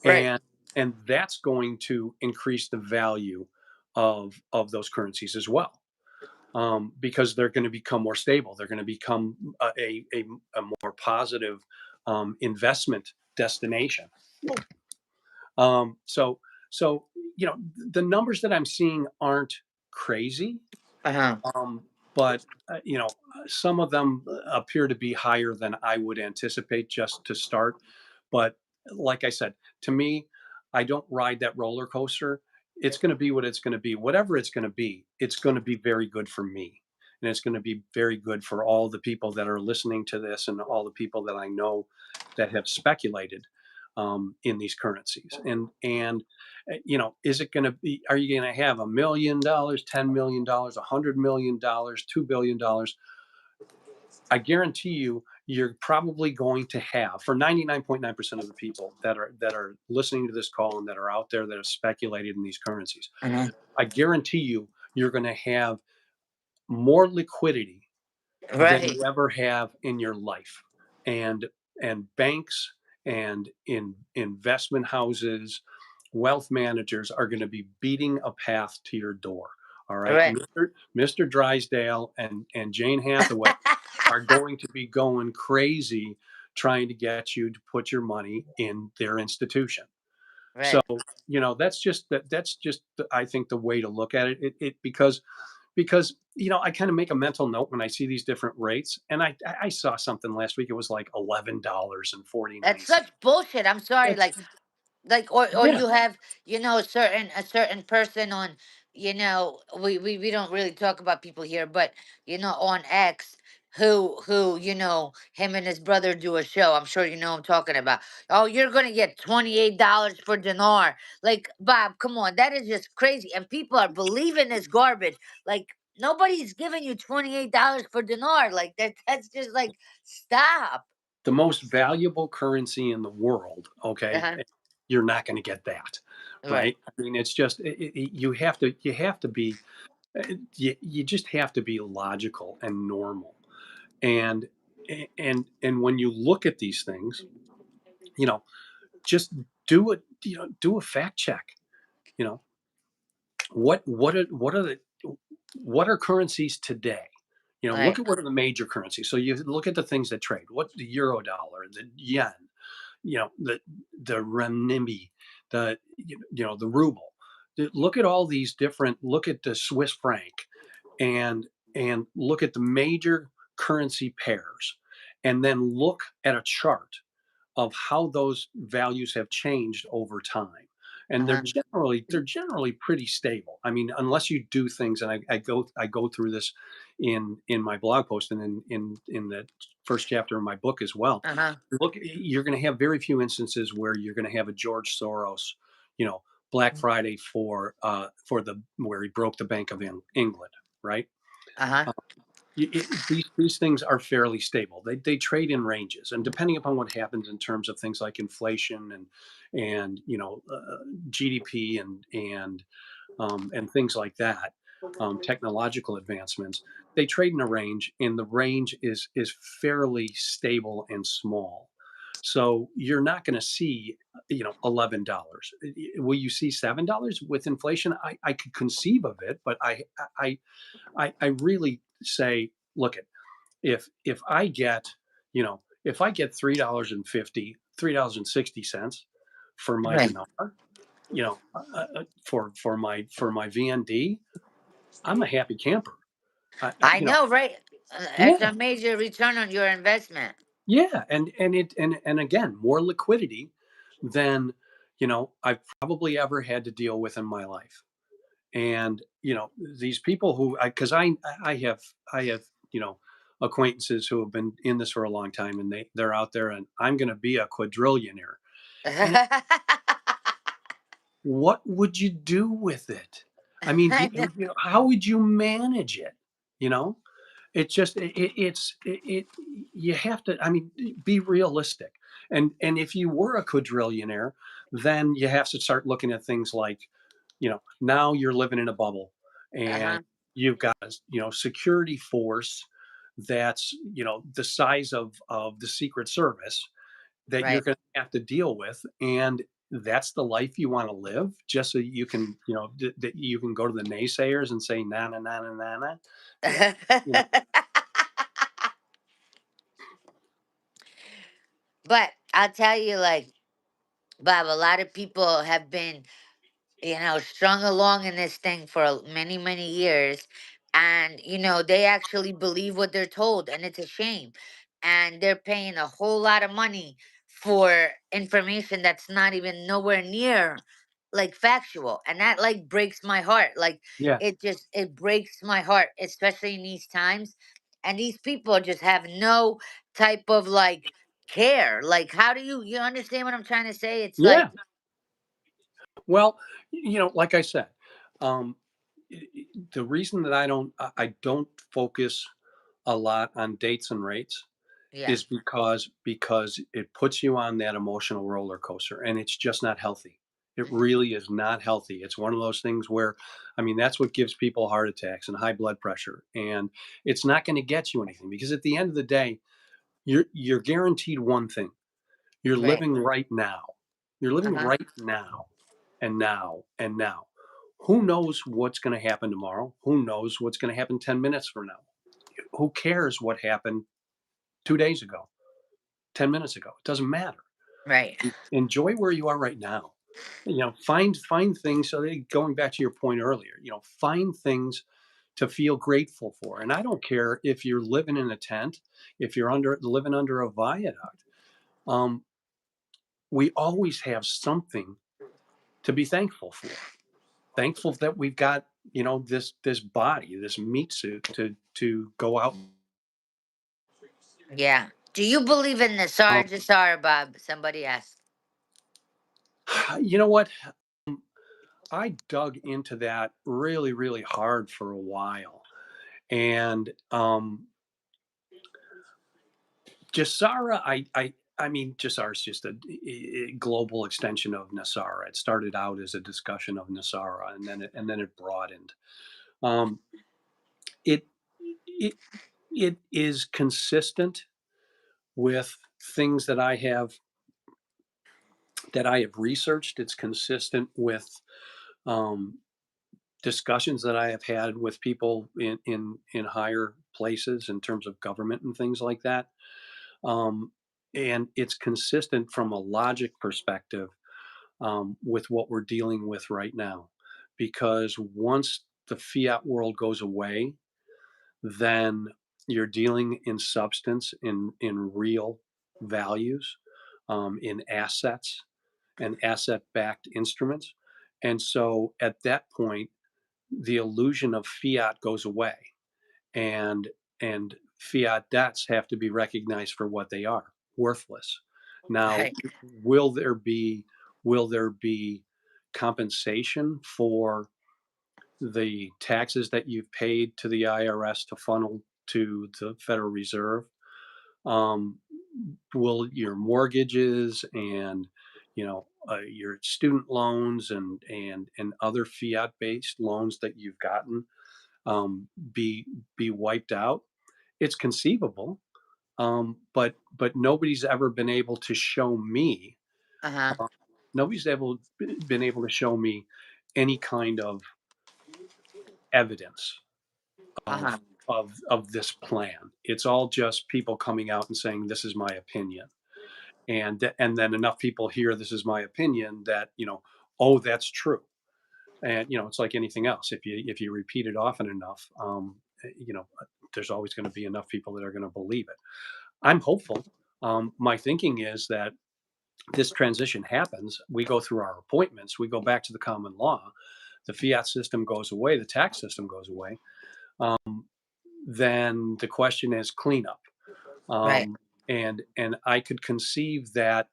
right, and that's going to increase the value of those currencies as well, because they're going to become more stable. They're going to become a more positive investment destination. So the numbers that I'm seeing aren't crazy, uh huh, um, but some of them appear to be higher than I would anticipate just to start. But like I said, to me, I don't ride that roller coaster. It's going to be what it's going to be. Whatever it's going to be, it's going to be very good for me. And it's going to be very good for all the people that are listening to this and all the people that I know that have speculated in these currencies. Is it going to be, are you going to have $1 million, $10 million, $100 million, $2 billion? I guarantee you, you're probably going to have, for 99.9% of the people that are listening to this call and that are out there that have speculated in these currencies, uh huh, I guarantee you, you're going to have more liquidity than right, you ever have in your life. And banks and in investment houses, wealth managers are going to be beating a path to your door. All right. right, Mr. Drysdale and Jane Hathaway are going to be going crazy trying to get you to put your money in their institution. So, right. that's just I think the way to look at it. Because I kind of make a mental note when I see these different rates, and I saw something last week. It was like That's $11.49. such bullshit. I'm sorry. That's Like or Yeah. you have a certain person on, we don't really talk about people here, but on X, who him and his brother do a show. I'm sure you know I'm talking about. Oh, you're gonna get $28 for dinar. Like, Bob, come on, that is just crazy, and people are believing this garbage. Like, nobody's giving you $28 for dinar. Like, that's just like, stop. The most valuable currency in the world. Okay, Uh-huh. you're not going to get that, Right. right? I mean, it's just you have to be you just have to be logical and normal. And and when you look at these things, you know, just do a fact check. You know, what are currencies today? Look Right. at what are the major currencies. So you look at the things that trade. What's the euro dollar, the yen, the renminbi, the ruble. Look at all these different. Look at the Swiss franc, and look at the major currency pairs, and then look at a chart of how those values have changed over time. And they're Uh-huh. generally pretty stable. I mean, unless you do things, and I go through this in my blog post and in the first chapter of my book as well. Uh-huh. Look, you're going to have very few instances where you're going to have a George Soros, you know, Black Friday for the where he broke the Bank of England, right? Uh-huh. These things are fairly stable. They trade in ranges, and depending upon what happens in terms of things like inflation and GDP and things like that, technological advancements, they trade in a range, and the range is fairly stable and small. So you're not going to see, $11. Will you see $7 with inflation? I could conceive of it, but I I really say, look at, if I get $3.60 for my Right. dinar, for my VND, I'm a happy camper. I, I- I you know, know, right? It's yeah, a major return on your investment. yeah, and again, more liquidity than. I've probably ever had to deal with in my life. And these people who, because I have I have acquaintances who have been in this for a long time, and they're out there, and I'm going to be a quadrillionaire. And what would you do with it? I mean, I know. how would you manage it? You know, it's just you have to. I mean, be realistic. And if you were a quadrillionaire, then you have to start looking at things like, now you're living in a bubble, and Uh-huh. you've got a security force that's the size of the Secret Service that you're Right. going to have to deal with, and that's the life you want to live, just so you can that you can go to the naysayers and say na na na na na na. Yeah, you know, But I'll tell you, like, Bob, a lot of people have been, strung along in this thing for many, many years. And, they actually believe what they're told, and it's a shame. And they're paying a whole lot of money for information that's not even nowhere near like factual. And that like breaks my heart. Like yeah, it breaks my heart, especially in these times. And these people just have no type of like care. Like, how do you understand what I'm trying to say? It's like, yeah. Well, like I said, um, the reason that I don't focus a lot on dates and rates yeah. is because it puts you on that emotional roller coaster, and it's just not healthy. It really is not healthy. It's one of those things where, I mean, that's what gives people heart attacks and high blood pressure, and it's not going to get you anything, because at the end of the day, you're guaranteed one thing: you're Right. living right now. You're living Uh-huh. right now, and now and now. Who knows what's going to happen tomorrow? Who knows what's going to happen 10 minutes from now? Who cares what happened 2 days ago, 10 minutes ago? It doesn't matter. Right. Enjoy where you are right now. Find things. So going back to your point earlier, find things to feel grateful for. And I don't care if you're living in a tent, if you're living under a viaduct. Um, we always have something to be thankful for. Thankful that we've got this body, this meat suit to go out. Yeah. Do you believe in the Um, NESARA GESARA, Bob? Somebody asked. you know what? I dug into that really, really hard for a while, and GESARA, I mean, GESARA is just a global extension of NESARA. It started out as a discussion of NESARA, and then it broadened. Um, it it it is consistent with things that I have researched. It's consistent with um, discussions that I have had with people in higher places in terms of government and things like that. Um, and it's consistent from a logic perspective with what we're dealing with right now. Because once the fiat world goes away, then you're dealing in substance, in real values, in assets and asset backed instruments. And so at that point, the illusion of fiat goes away, and and fiat debts have to be recognized for what they are: worthless. Now, Right. will there be compensation for the taxes that you've paid to the IRS to funnel to the Federal Reserve? Um, will your mortgages and your student loans and other fiat based loans that you've gotten um, be be wiped out? It's conceivable, but nobody's ever been able to show me. Uh-huh. Uh, nobody's been able to show me any kind of evidence of Uh-huh. of this plan. It's all just people coming out and saying this is my opinion, and then enough people hear this is my opinion that oh, that's true. And it's like anything else. If you repeat it often enough, there's always going to be enough people that are going to believe it. I'm hopeful. My thinking is that this transition happens, we go through our appointments, we go back to the common law, the fiat system goes away, the tax system goes away, then the question is cleanup. Right. And I could conceive that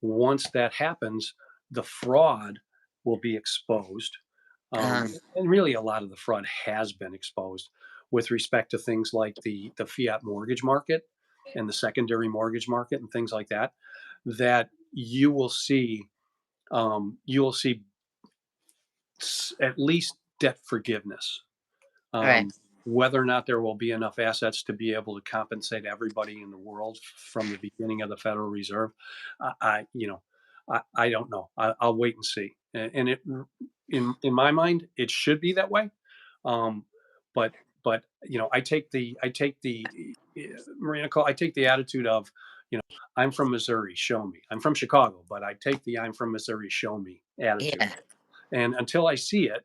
once that happens, the fraud will be exposed. Uh, And really, a lot of the fraud has been exposed with respect to things like the fiat mortgage market and the secondary mortgage market and things like that. That you will see at least debt forgiveness. right. Um, whether or not there will be enough assets to be able to compensate everybody in the world from the beginning of the Federal Reserve, I don't know. I'll wait and see. And it, in my mind, it should be that way. Um, but I take the Marina call. I take the attitude of, I'm from Missouri, show me. I'm from Chicago, but I take the I'm from Missouri, show me attitude. Yeah. And until I see it,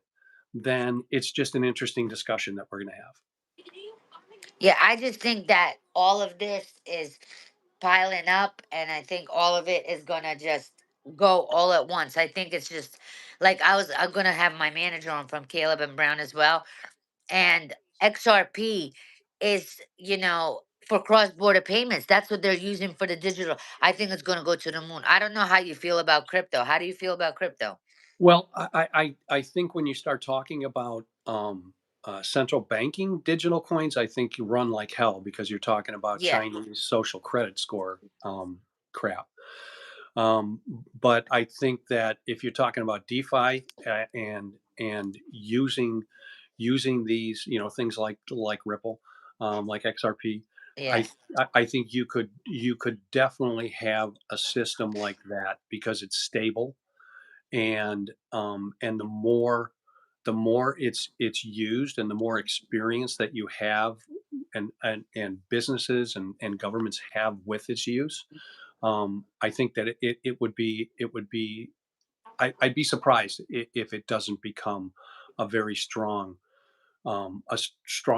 then it's just an interesting discussion that we're going to have. Yeah, I just think that all of this is piling up, and I think all of it is gonna just go all at once. I think it's just like I'm gonna have my manager on from Caleb and Brown as well, and XRP is, for cross-border payments. That's what they're using for the digital. I think it's gonna go to the moon. I don't know how you feel about crypto. How do you feel about crypto? Well, I think when you start talking about central banking digital coins, I think you run like hell because you're talking about Yeah, Chinese social credit score crap. Um, but I think that if you're talking about DeFi and using these, things like Ripple, like XRP, yeah, I I think you could definitely have a system like that because it's stable, and the more it's used and the more experience that you have, and businesses and governments have with its use, I think that it would be I'd be surprised if it doesn't become a very strong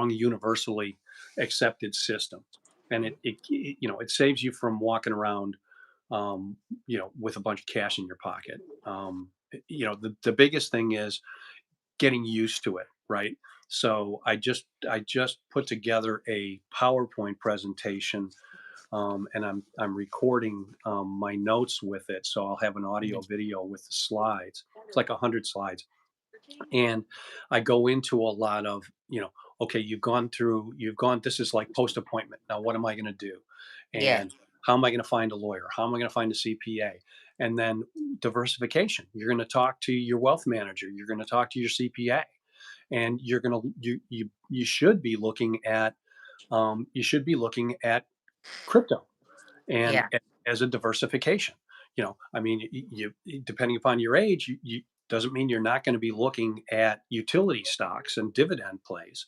universally accepted system. And it saves you from walking around, with a bunch of cash in your pocket. The biggest thing is getting used to it, right? So I just put together a PowerPoint presentation, and I'm recording my notes with it, so I'll have an audio mhm, video with the slides. It's like 100 slides, and I go into a lot of, okay, you've gone, this is like post appointment. Now, what am I going to do? yeah, And how am I going to find a lawyer? How am I going to find a CPA? And then diversification. You're going to talk to your wealth manager. You're going to talk to your CPA, and you should be looking at crypto, and yeah, as a diversification. I mean, depending upon your age, you doesn't mean you're not going to be looking at utility stocks and dividend plays.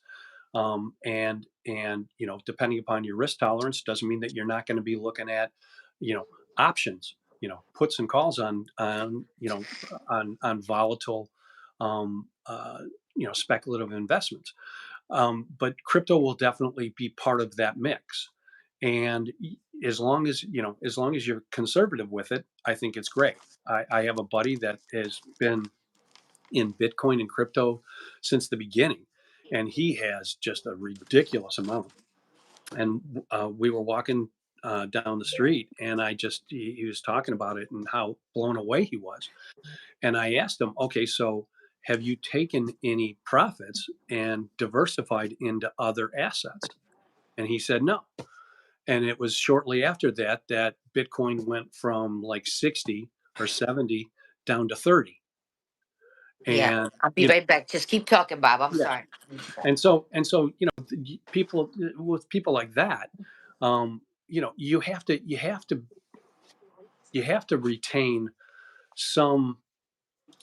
And depending upon your risk tolerance, doesn't mean that you're not going to be looking at, options, puts and calls on volatile, speculative investments. But crypto will definitely be part of that mix. And as long as you're conservative with it, I think it's great. I have a buddy that has been in Bitcoin and crypto since the beginning, and he has just a ridiculous amount. And we were walking down the street, and he was talking about it and how blown away he was. And I asked him, okay, so have you taken any profits and diversified into other assets? And he said no. And it was shortly after that Bitcoin went from like 60 or 70 down to 30. yeah. And I'll be right back. Just keep talking, Bob. I'm yeah, sorry. and so people, with people like that, you have to retain some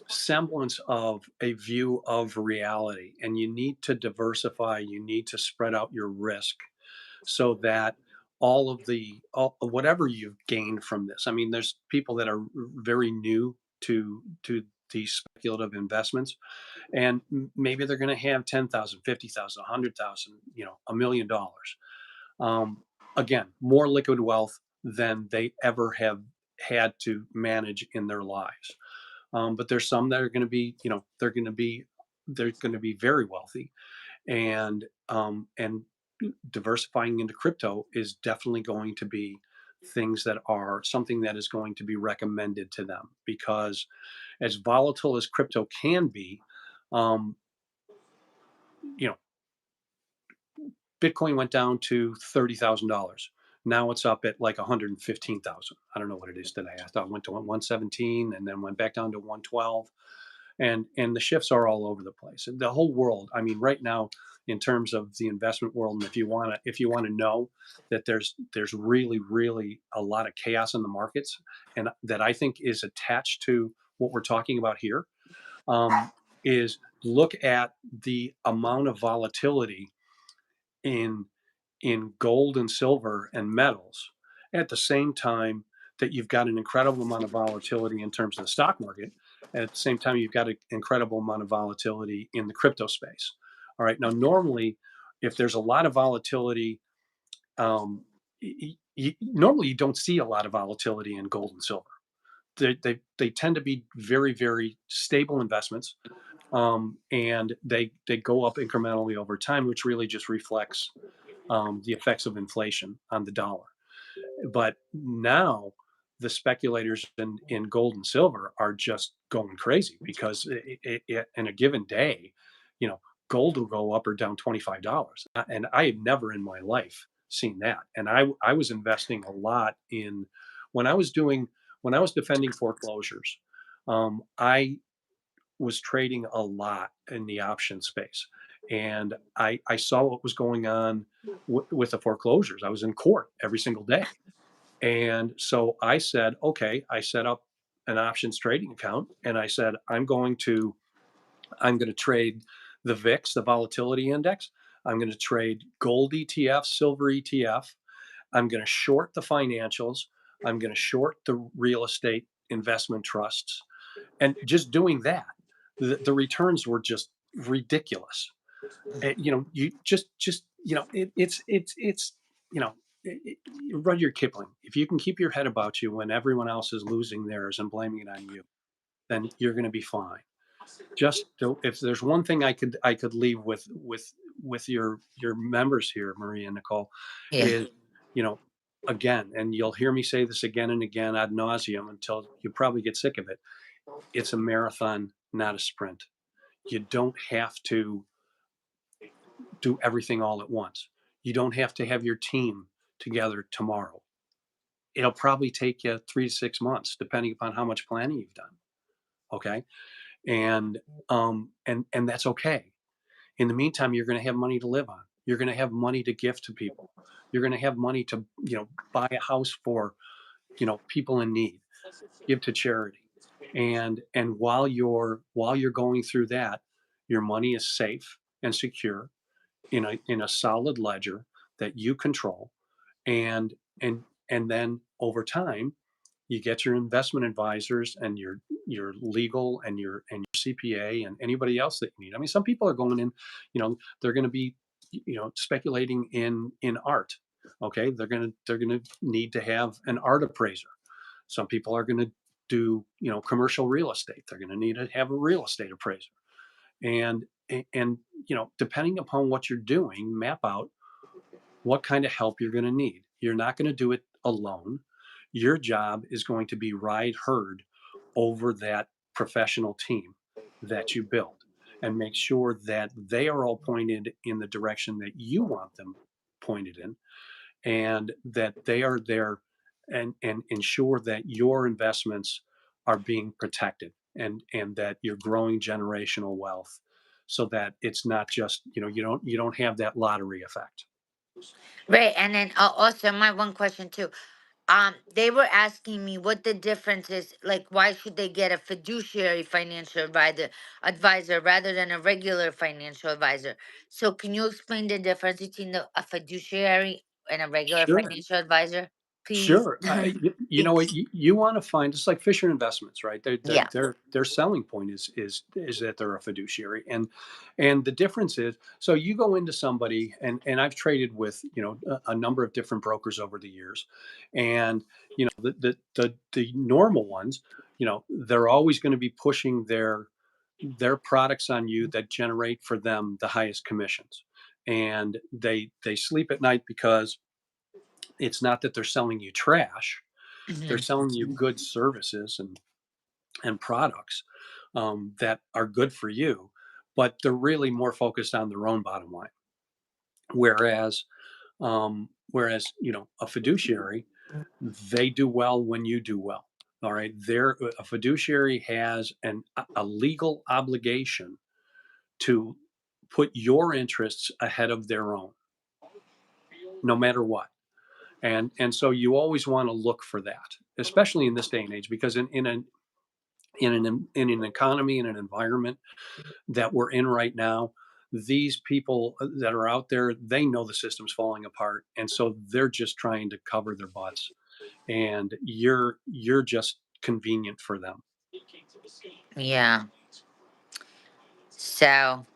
semblance of a view of reality, and you need to diversify, you need to spread out your risk, so that whatever you've gained from this. I mean, there's people that are very new to these speculative investments, and maybe they're going to have 10,000, 50,000, 100,000, $1 million. um, Again, more liquid wealth than they ever have had to manage in their lives. But there's some that are going to be, they're going to be very wealthy, and diversifying into crypto is definitely going to be things that are something that is going to be recommended to them, because as volatile as crypto can be, um, you know, Bitcoin went down to $30,000. Now it's up at like 115,000. I don't know what it is today. I thought it went to 117 and then went back down to 112. And the shifts are all over the place. And the whole world, I mean, right now, in terms of the investment world, and if you want to know that there's really a lot of chaos in the markets, and that I think is attached to what we're talking about here, um, is look at the amount of volatility in gold and silver and metals at the same time that you've got an incredible amount of volatility in terms of the stock market. And at the same time, you've got an incredible amount of volatility in the crypto space. All right. Now, normally, if there's a lot of volatility, um, normally you don't see a lot of volatility in gold and silver. They tend to be very stable investments, and they go up incrementally over time, which really just reflects the effects of inflation on the dollar. But now the speculators in gold and silver are just going crazy, because in a given day, you know, gold will go up or down $25. And I had never in my life seen that. And I was investing a lot in when I was doing when I was defending foreclosures. I was trading a lot in the option space, and I saw what was going on with the foreclosures. I was in court every single day, and so I said, okay, I set up an options trading account, and I said, I'm going to trade the VIX, the volatility index. I'm going to trade gold ETF, silver ETF. I'm going to short the financials. I'm going to short the real estate investment trusts. And just doing that, the returns were just ridiculous. You just it's Rudyard Kipling. If you can keep your head about you when everyone else is losing theirs and blaming it on you, then you're going to be fine. If there's one thing I could leave with your members here, Maria and Nicole, Yeah. is, you know again, and you'll hear me say this again and again ad nauseum until you probably get sick of it. It's a marathon, not a sprint. You don't have to do everything all at once. You don't have to have your team together tomorrow. It'll probably take you 3 to 6 months, depending upon how much planning you've done. Okay, and that's okay. In the meantime, you're going to have money to live on. You're going to have money to gift to people. You're going to have money to buy a house for people in need, give to charity, and while you're going through that, your money is safe and secure in a solid ledger that you control, and and then over time you get your investment advisors and your legal and your CPA and anybody else that you need. I mean, some people are going in, they're going to be speculating in art. Okay, they're going to need to have an art appraiser. Some people are going to do commercial real estate. They're going to need to have a real estate appraiser. And depending upon what you're doing, map out what kind of help you're going to need. You're not going to do it alone. Your job is going to be ride herd over that professional team that you build, and make sure that they are all pointed in the direction that you want them pointed in, and that they are there, and ensure that your investments are being protected, and that you're growing generational wealth, so that it's not just you don't have that lottery effect. Right. And then also my one question too. They were asking me what the difference is. Like, why should they get a fiduciary financial advisor rather than a regular financial advisor? So, can you explain the difference between a fiduciary and a regular Sure. financial advisor? Please. Sure. You know what you want to find. It's like Fisher Investments, right? Yeah. Their selling point is that they're a fiduciary, and the difference is, so you go into somebody, and I've traded with, a number of different brokers over the years, and the normal ones, they're always going to be pushing their products on you that generate for them the highest commissions, and they sleep at night because it's not that they're selling you trash, they're Mhm. selling you good services and products, that are good for you, but they're really more focused on their own bottom line. Whereas a fiduciary, they do well when you do well. All right, they're a fiduciary has a legal obligation to put your interests ahead of their own, no matter what. And so you always want to look for that, especially in this day and age, because in an economy, in an environment that we're in right now, these people that are out there, they know the system's falling apart, and so they're just trying to cover their butts, and you're just convenient for them. Yeah. So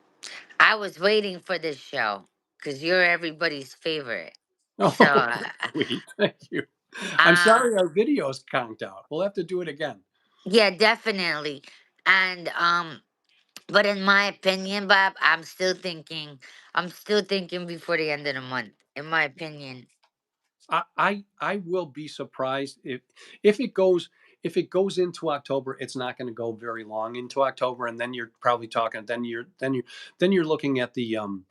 I was waiting for this show because you're everybody's favorite. So, Oh, sweet. Thank you. I'm uh, sorry our videos conked out. We'll have to do it again. yeah, definitely. And but in my opinion, Bob, I'm still thinking before the end of the month. In my opinion, I will be surprised if it goes if it goes into October. It's not going to go very long into October, and then you're probably talking. Then you're looking at Yom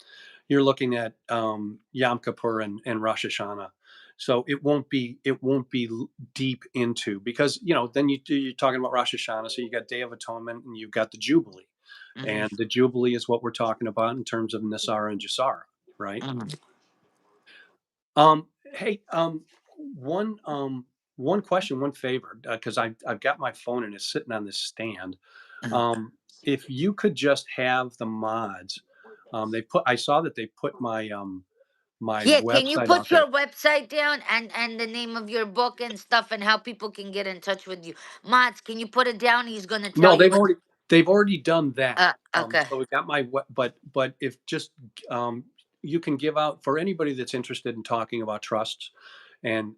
Kippur and Rosh Hashanah. So it won't be deep into, because then you're talking about Rosh Hashanah. So you got Day of Atonement and you've got the Jubilee, hmm and the Jubilee is what we're talking about in terms of NESARA and GESARA, right? hmm Hey, one question, one favor, because I've got my phone and it's sitting on this stand. If you could just have the mods, I saw that they put my yeah. Can you website out put there. your website down and the name of your book and stuff and how people can get in touch with you? Mods, can you put it down? He's gonna tell No, you they've what. already done that. Okay. So we got but if just you can give out for anybody that's interested in talking about trusts and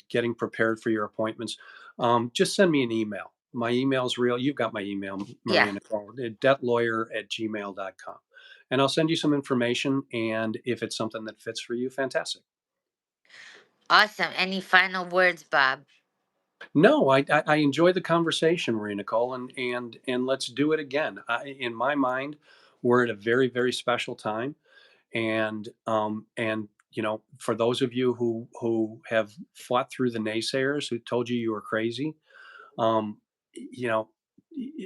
getting prepared for your appointments. Just send me an email. My email's real. You've got my email, Yeah. MariaNichole, debtlawyer@gmail.com. And I'll send you some information. And if it's something that fits for you, fantastic. Awesome. Any final words, Bob? No, I enjoy the conversation, Maria Nicole, and let's do it again. In my mind, we're at a very, very special time, and for those of you who have fought through the naysayers who told you were crazy, um, you know,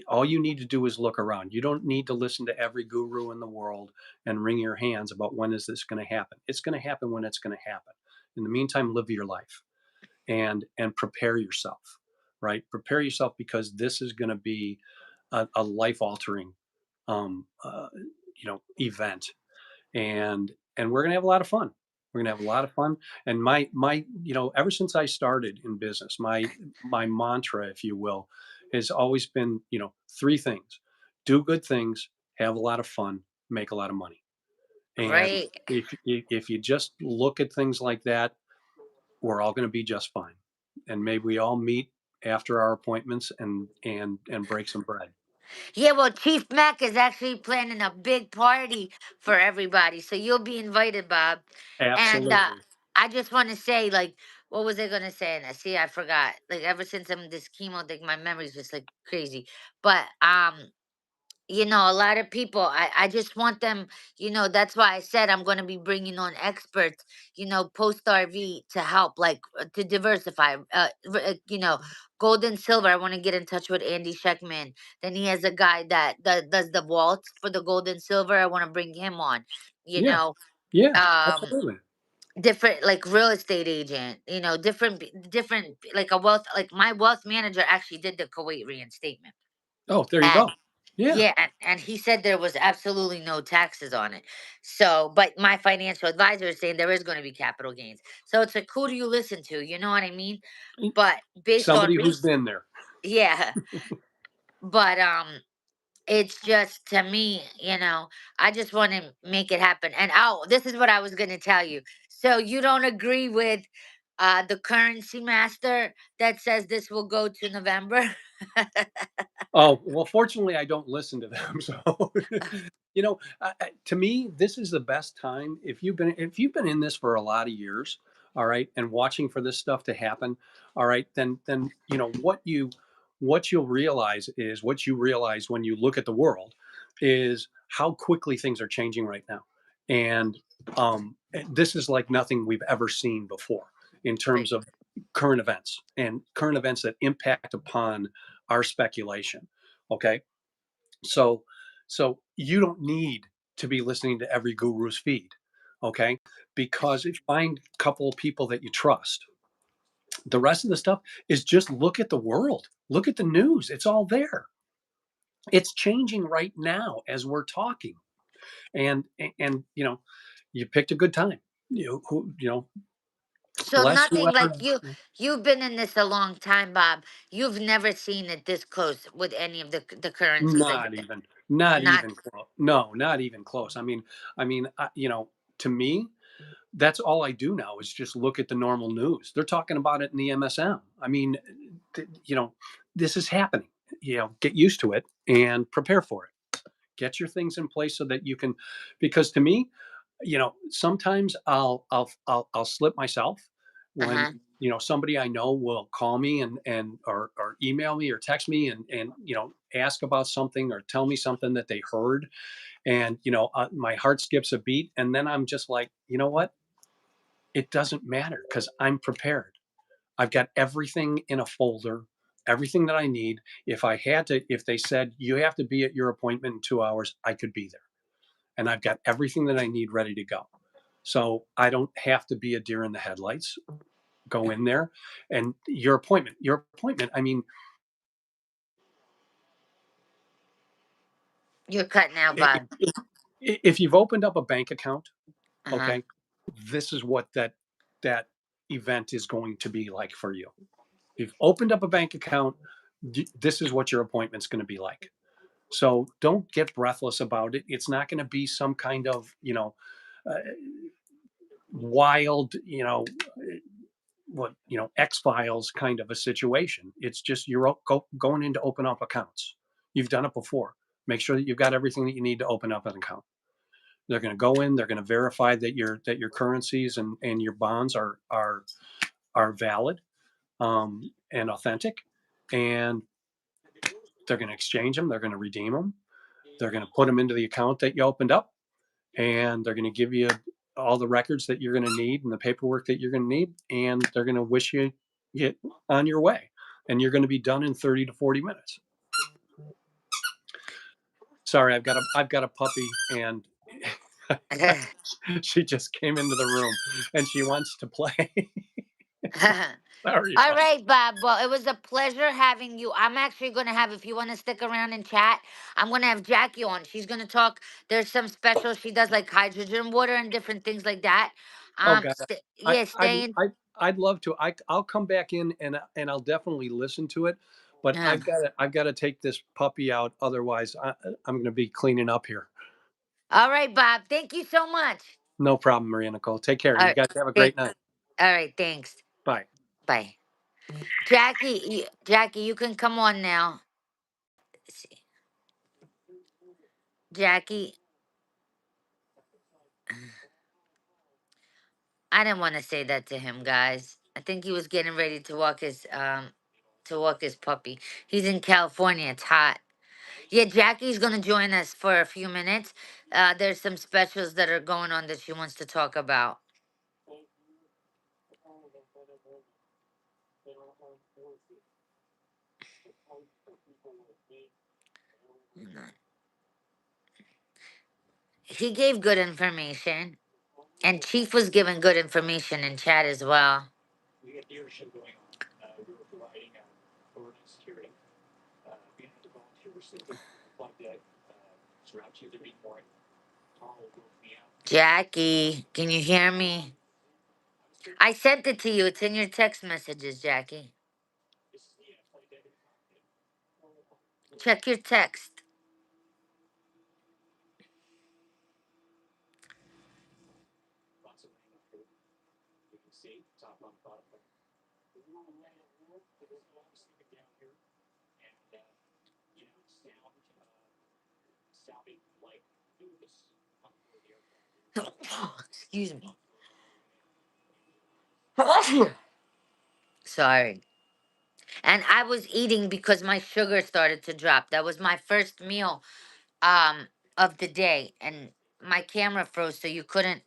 all you need to do is look around. You don't need to listen to every guru in the world and wring your hands about when is this going to happen. It's going to happen when it's going to happen. In the meantime, live your life and prepare yourself, right? Prepare yourself, because this is going to be a life altering um, uh, event, and we're going to have a lot of fun. We're going to have a lot of fun. And my ever since I started in business, my mantra, if you will, has always been, three things: do good things, have a lot of fun, make a lot of money. And Great. if you just look at things like that, we're all going to be just fine. And maybe we all meet after our appointments and break some bread. Yeah, well, Chief Mac is actually planning a big party for everybody, so you'll be invited, Bob. And Absolutely. I just want to say, like, what was I gonna say? And I see, I forgot. Like, ever since I'm this chemo thing, my memory's just like crazy. But a lot of people, I just want them, that's why I said I'm going to be bringing on experts, post RV to help, like, to diversify, gold and silver. I want to get in touch with Andy Sheckman. Then he has a guy that does the vaults for the gold and silver. I want to bring him on, you Yeah. know, Yeah. um, Absolutely. different, like, real estate agent, different, like a wealth, like my wealth manager actually did the Kuwait reinstatement. Oh, there you And go. Yeah. Yeah, and he said there was absolutely no taxes on it. So, but my financial advisor is saying there is going to be capital gains. So it's like, who do you listen to? You know what I mean? But based on Somebody who's been there. yeah, but it's just to me, I just want to make it happen. And oh, this is what I was going to tell you. So you don't agree with the currency master that says this will go to November? Oh, well, fortunately, I don't listen to them. So, to me, this is the best time if you've been in this for a lot of years, all right, and watching for this stuff to happen, all right, then what you realize when you look at the world is how quickly things are changing right now, and this is like nothing we've ever seen before in Right. terms of current events that impact upon our speculation. Okay, so you don't need to be listening to every guru's feed. Okay, because if you find a couple of people that you trust, the rest of the stuff is just look at the world, look at the news. It's all there. It's changing right now as we're talking, and you picked a good time. So Bless nothing whoever. like you've been in this a long time, Bob. You've never seen it this close with any of the currencies that Not not even close. No, not even close. To me, that's all I do now is just look at the normal news. They're talking about it in the MSM. Th- you know, this is happening. Get used to it and prepare for it. Get your things in place so that you can, because to me, sometimes I'll slip myself when uh-huh. somebody I know will call me and or email me or text me and ask about something or tell me something that they heard, and my heart skips a beat, and then I'm just like, you know what, it doesn't matter because I'm prepared. I've got everything in a folder, everything that I need. If they said you have to be at your appointment in 2 hours, I could be there, and I've got everything that I need ready to go. So I don't have to be a deer in the headlights. Go in there, and your appointment. I mean, You're cutting out, i- Bob. i- if you've opened up a bank account, Uh-huh. okay, this is what that event is going to be like for you. If you've opened up a bank account, this is what your appointment's going to be like. So don't get breathless about it. It's not going to be some kind of uh, wild, what X Files kind of a situation. It's just you're going in to open up accounts. You've done it before. Make sure that you've got everything that you need to open up an account. They're going to go in. They're going to verify that your currencies and your bonds are valid, and authentic, and they're going to exchange them. They're going to redeem them. They're going to put them into the account that you opened up, and they're going to give you all the records that you're going to need and the paperwork that you're going to need, and they're going to wish you get on your way, and you're going to be done in 30 to 40 minutes. Sorry, I've got a puppy, and she just came into the room and she wants to play. Sorry All about it. right, Bob. Well, it was a pleasure having you. I'm actually going to have, if you want to stick around and chat, I'm going to have Jackie on. She's going to talk. There's some special she does, like hydrogen water and different things like that. Oh god, I, Yeah, I'd, stay in. I'd love to. I'll come back in and I'll definitely listen to it, but Uh, I've got to take this puppy out. Otherwise, I'm going to be cleaning up here. all right, Bob. Thank you so much. No problem, Maria Nicole. Take care. All You right. guys have a Thank, great night. all right. Thanks. Bye. Bye. Jackie, Jackie, you can come on now. Let's see. Jackie, I didn't want to say that to him, guys. I think he was getting ready to walk his puppy. He's in California. It's hot. Yeah, Jackie's gonna join us for a few minutes. There's some specials that are going on that she wants to talk about. Hang on. He gave good information, and Chief was giving good information in chat as well. Jackie, can you hear me? I sent it to you. It's in your text messages, Jackie. Check your text. Excuse me. Sorry. And I was eating because my sugar started to drop. That was my first meal of the day, and my camera froze, so you couldn't.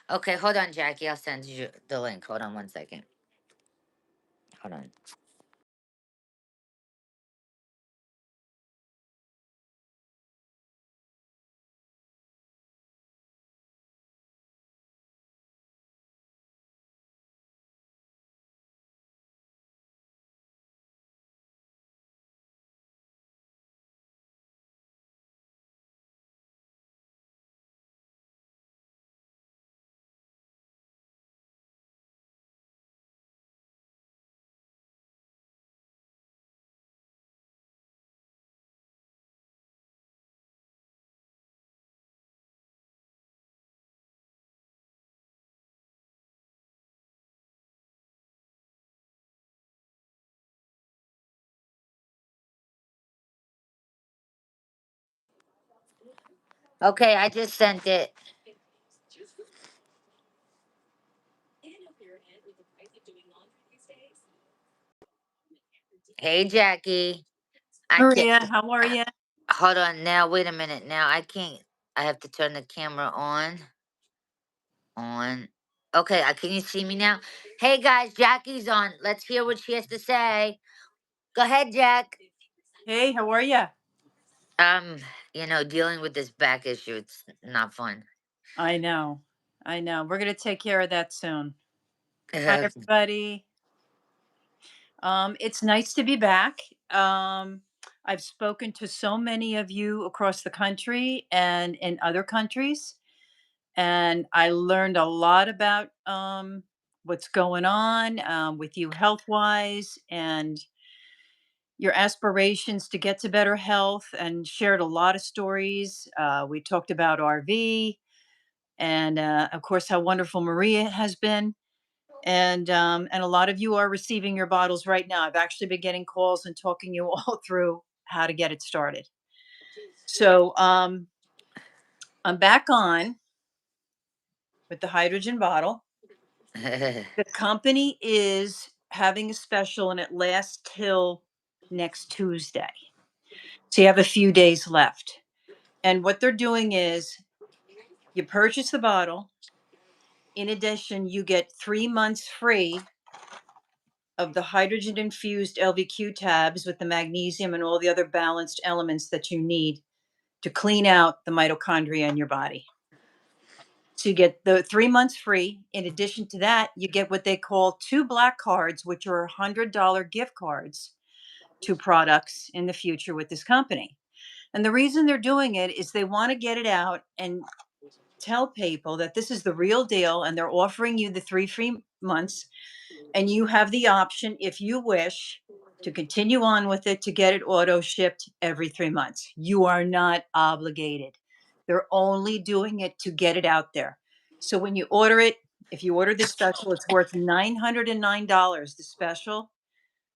Okay, hold on, Jackie. I'll send you the link. Hold on one second. Hold on. Okay, I just sent it. Hey, Jackie. I can't. Maria, how are you? Hold on. Now, wait a minute. Now, I can't. I have to turn the camera on. On. Okay, can you see me now? Hey, guys, Jackie's on. Let's hear what she has to say. Go ahead, Jack. Hey, how are you? Um, dealing with this back issue, it's not fun. I know. I know. We're going to take care of that soon. Hi, everybody. It's nice to be back. I've spoken to so many of you across the country and in other countries, and I learned a lot about what's going on with you health wise and your aspirations to get to better health, and shared a lot of stories. We talked about RV and of course how wonderful Maria has been. And a lot of you are receiving your bottles right now. I've actually been getting calls and talking you all through how to get it started. So I'm back on with the hydrogen bottle. The company is having a special and it lasts till next Tuesday. So you have a few days left. And what they're doing is you purchase the bottle. In addition, you get 3 months free of the hydrogen infused LVQ tabs with the magnesium and all the other balanced elements that you need to clean out the mitochondria in your body. So you get the 3 months free. In addition to that, you get what they call 2 black cards, which are $100 gift cards to products in the future with this company. And the reason they're doing it is they want to get it out and tell people that this is the real deal, and they're offering you the 3 free months, and you have the option, if you wish, to continue on with it, to get it auto shipped every 3 months. You are not obligated. They're only doing it to get it out there. So when you order it, if you order this special, it's worth $909. The special,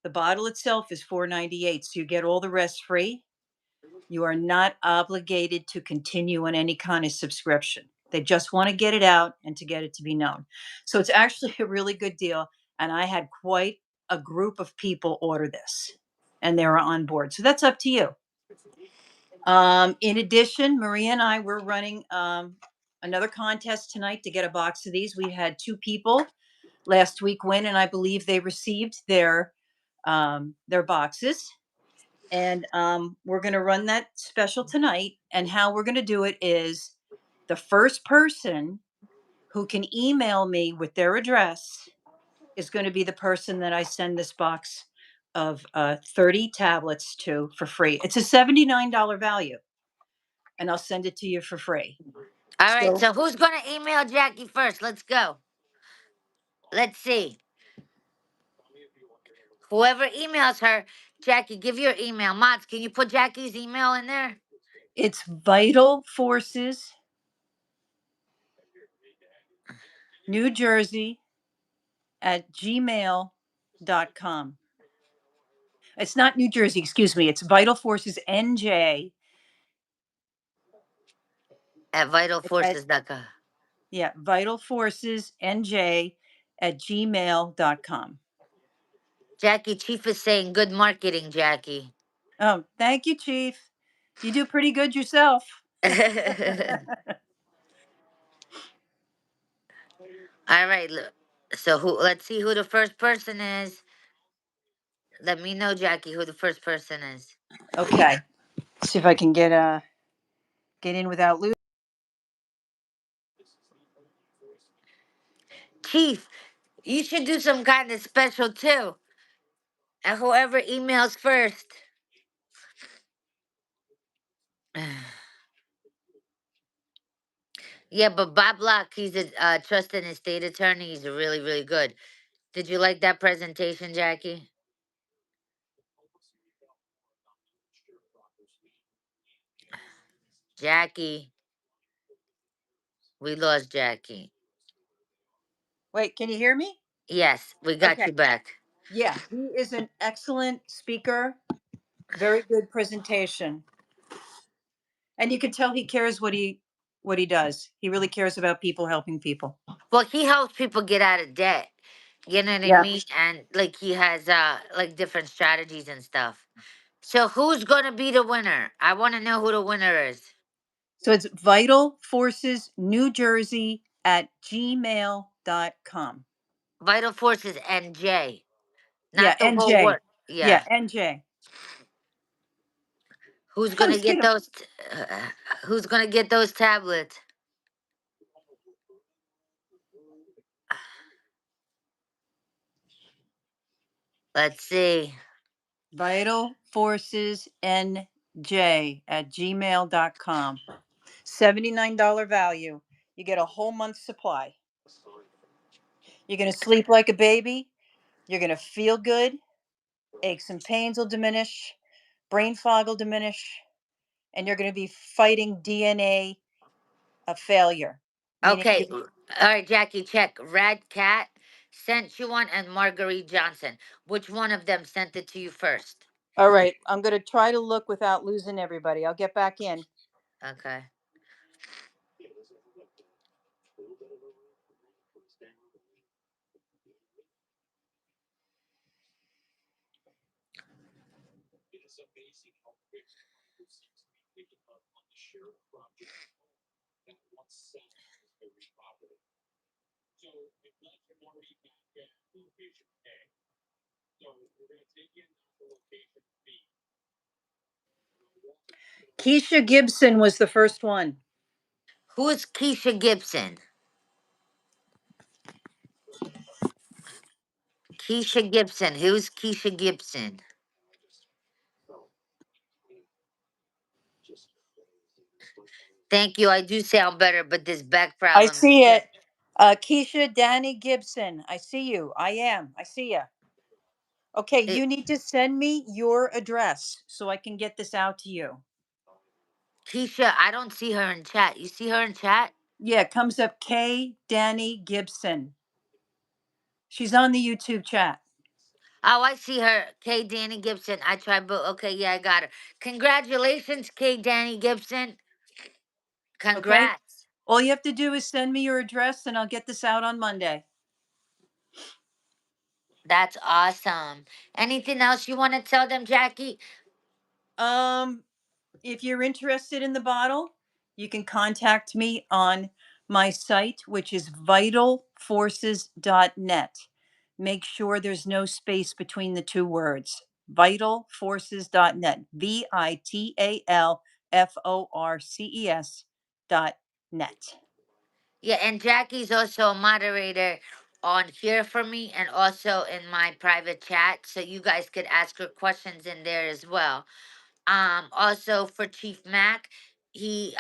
the bottle itself is $498. So you get all the rest free. You are not obligated to continue on any kind of subscription. They just want to get it out and to get it to be known. So it's actually a really good deal. And I had quite a group of people order this and they were on board. So that's up to you. In addition, Maria and I were running another contest tonight to get a box of these. We had 2 people last week win, and I believe they received their boxes. And we're going to run that special tonight. And how we're going to do it is the first person who can email me with their address is going to be the person that I send this box of 30 tablets to for free. It's a $79 value. and I'll send it to you for free. All right, So so who's going to email Jackie first? Let's go. Let's see. Whoever emails her, Jackie, give your email. Mods, can you put Jackie's email in there? it's Vital Forces, New Jersey at gmail.com. It's not New Jersey, excuse me. It's Vital Forces NJ At at, vitalforces.com. yeah, Vital Forces NJ at gmail.com. Jackie, Chief is saying good marketing, Jackie. Oh, thank you, Chief. You do pretty good yourself. All right, so let's see who the first person is. Let me know, Jackie, who the first person is. Okay. See if I can get in without losing. Chief, you should do some kind of special too. And whoever emails first. Yeah, but Bob Locke, he's a trust and estate attorney. He's really, really good. Did you like that presentation, Jackie? Jackie, we lost Jackie. Wait, can you hear me? Yes, we got Okay. you back. Yeah, he is an excellent speaker. Very good presentation. And you can tell he cares what he does. He really cares about people helping people. Well, he helps people get out of debt. You know what I Yeah. mean? And like he has like different strategies and stuff. So who's gonna be the winner? I want to know who the winner is. So it's Vital Forces New Jersey at gmail.com. Vital Forces NJ, Yeah, not the whole NJ. word. Yeah, Yeah. NJ. Who's Come gonna get get him. those? Who's gonna get those tablets? Let's see. Vital Forces NJ at gmail.com. $79 value. You get a whole month's supply. You're going to sleep like a baby. You're going to feel good. Aches and pains will diminish. Brain fog will diminish. And you're going to be fighting DNA of failure, meaning Okay. All right, Jackie, check. Red Cat sent you one, and Marguerite Johnson. Which one of them sent it to you first? all right, I'm going to try to look without losing everybody. I'll get back in. Okay. Keisha Gibson was the first one. Who is Keisha Gibson? Keisha Gibson. Who's Keisha Gibson? Thank you. I do sound better, but this back I problem is see still. it. Keisha Danny Gibson. I see you. I am. I see you. Okay, It, you need to send me your address so I can get this out to you. Keisha, I don't see her in chat. You see her in chat? Yeah, it comes up K Danny Gibson. She's on the YouTube chat. Oh, I see her. K. Danny Gibson. I tried, but okay, yeah, I got her. Congratulations, K. Danny Gibson. Okay? Congrats. All you have to do is send me your address and I'll get this out on Monday. That's awesome. Anything else you want to tell them, Jackie? Um, if you're interested in the bottle, you can contact me on my site, which is vitalforces.net. Make sure there's no space between the two words. Vitalforces.net. VITALFORCES.net. Yeah, and Jackie's also a moderator on here for me and also in my private chat, so you guys could ask her questions in there as well. Also for Chief Mac, he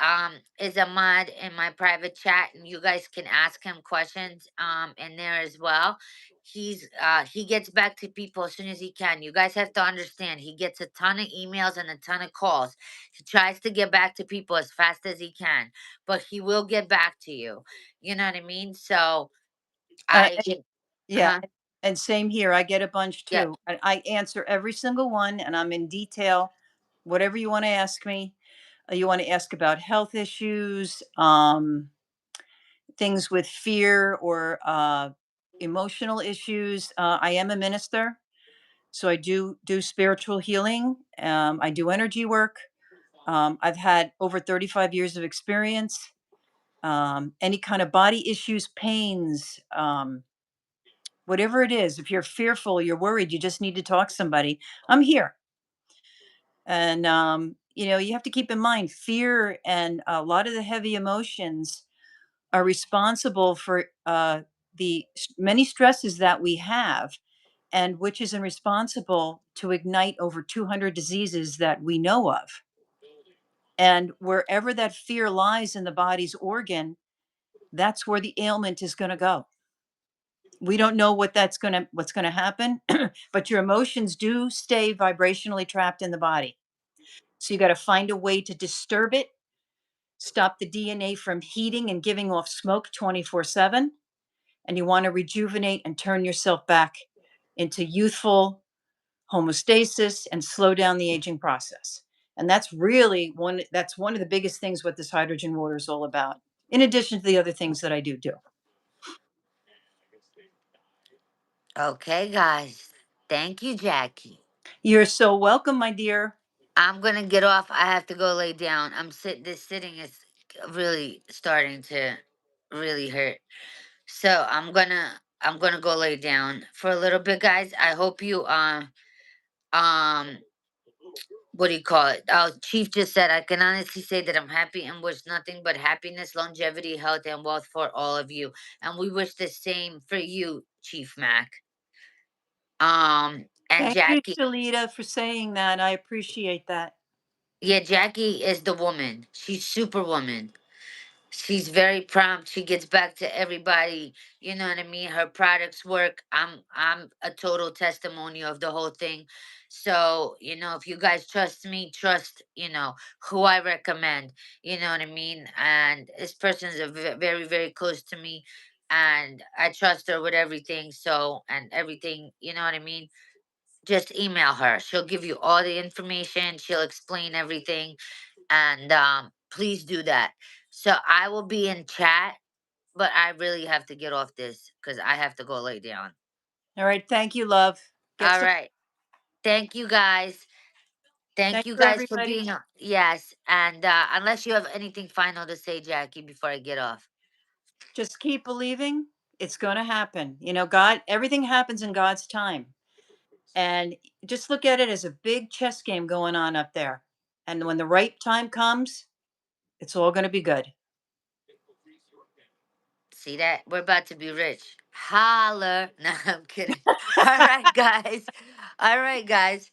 is a mod in my private chat, and you guys can ask him questions in there as well. He gets back to people as soon as he can. You guys have to understand, he gets a ton of emails and a ton of calls. He tries to get back to people as fast as he can, but he will get back to you. You know what I mean? So I And yeah, uh-huh. and same here. I get a bunch Yep. too. And I answer every single one, and I'm in detail. Whatever you want to ask me, you want to ask about health issues, things with fear or emotional issues. I am a minister, so I do spiritual healing. I do energy work. I've had over 35 years of experience. Any kind of body issues, pains, whatever it is. If you're fearful, you're worried, you just need to talk to somebody. I'm here. And you have to keep in mind fear and a lot of the heavy emotions are responsible for many stresses that we have, and which is responsible to ignite over 200 diseases that we know of. And wherever that fear lies in the body's organ, that's where the ailment is going to go. We don't know what's going to happen, but your emotions do stay vibrationally trapped in the body. So you got to find a way to disturb it, stop the DNA from heating and giving off smoke 24/7, and you want to rejuvenate and turn yourself back into youthful homeostasis and slow down the aging process. And that's one of the biggest things what this hydrogen water is all about. In addition to the other things that I do. Okay, guys. Thank you, Jackie. You're so welcome, my dear. I'm gonna get off. I have to go lay down. This sitting is really starting to really hurt. So I'm gonna go lay down for a little bit, guys. I hope you um what do you call it? Oh, Chief just said, I can honestly say that I'm happy and wish nothing but happiness, longevity, health, and wealth for all of you. And we wish the same for you, Chief Mac. And Thank you, Jackie. Shalita, for saying that. I appreciate that. Yeah, Jackie is the woman. She's superwoman. She's very prompt. She gets back to everybody. You know what I mean? Her products work. I'm a total testimony of the whole thing. So, if you guys trust me, trust, who I recommend. You know what I mean? And this person's very, very close to me, and I trust her with everything. So, and everything, you know what I mean? Just email her. She'll give you all the information. She'll explain everything, and please do that. So I will be in chat, but I really have to get off this because I have to go lay down. All right. Thank you, love. Get All some. right. Thank you, guys. Thank Thank you you, guys for everybody. being on. Yes. And unless you have anything final to say, Jackie, before I get off. Just keep believing. It's going to happen. God, everything happens in God's time. And just look at it as a big chess game going on up there. And when the right time comes, it's all going to be good. See that? We're about to be rich. Holler. No, I'm kidding. All right, guys. All right, guys.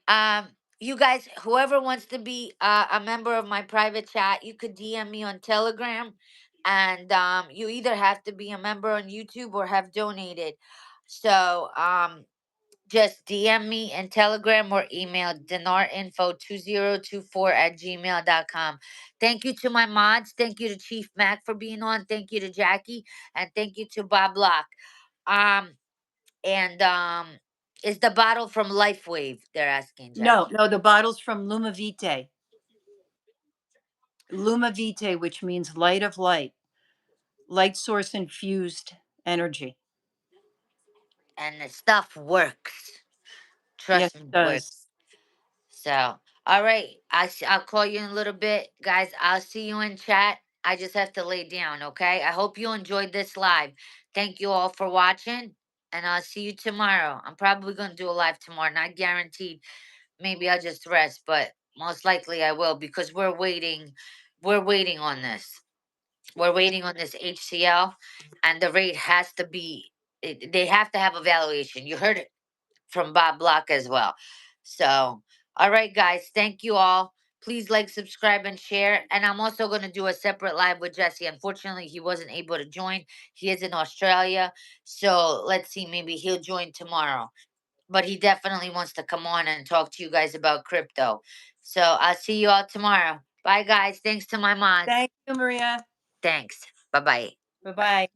Um, you guys, whoever wants to be a member of my private chat, you could DM me on Telegram, and you either have to be a member on YouTube or have donated. So just DM me in Telegram or email dinarinfo2024@gmail.com. Thank you to my mods. Thank you to Chief Mac for being on. Thank you to Jackie, and thank you to Bob Block. Um, and is the bottle from LifeWave? They're asking No, Jackie. no, the bottle's from Luma Vitae. Luma Vitae, which means light of light source infused energy. And the stuff works. Yes, Trust it me, does. works. So, all right. I'll call you in a little bit, guys. I'll see you in chat. I just have to lay down, okay? I hope you enjoyed this live. Thank you all for watching, and I'll see you tomorrow. I'm probably going to do a live tomorrow. Not guaranteed. Maybe I'll just rest, but most likely I will because we're waiting. We're waiting on this. We're waiting on this HCL, and the rate has to be. They have to have a valuation. You heard it from Bob Block as well. So, all right, guys. Thank you all. Please like, subscribe, and share. And I'm also going to do a separate live with Jesse. Unfortunately, he wasn't able to join. He is in Australia. So let's see, maybe he'll join tomorrow. But he definitely wants to come on and talk to you guys about crypto. So I'll see you all tomorrow. Bye, guys. Thanks to my mods. Thank you, Maria. Thanks. Bye bye. Bye bye.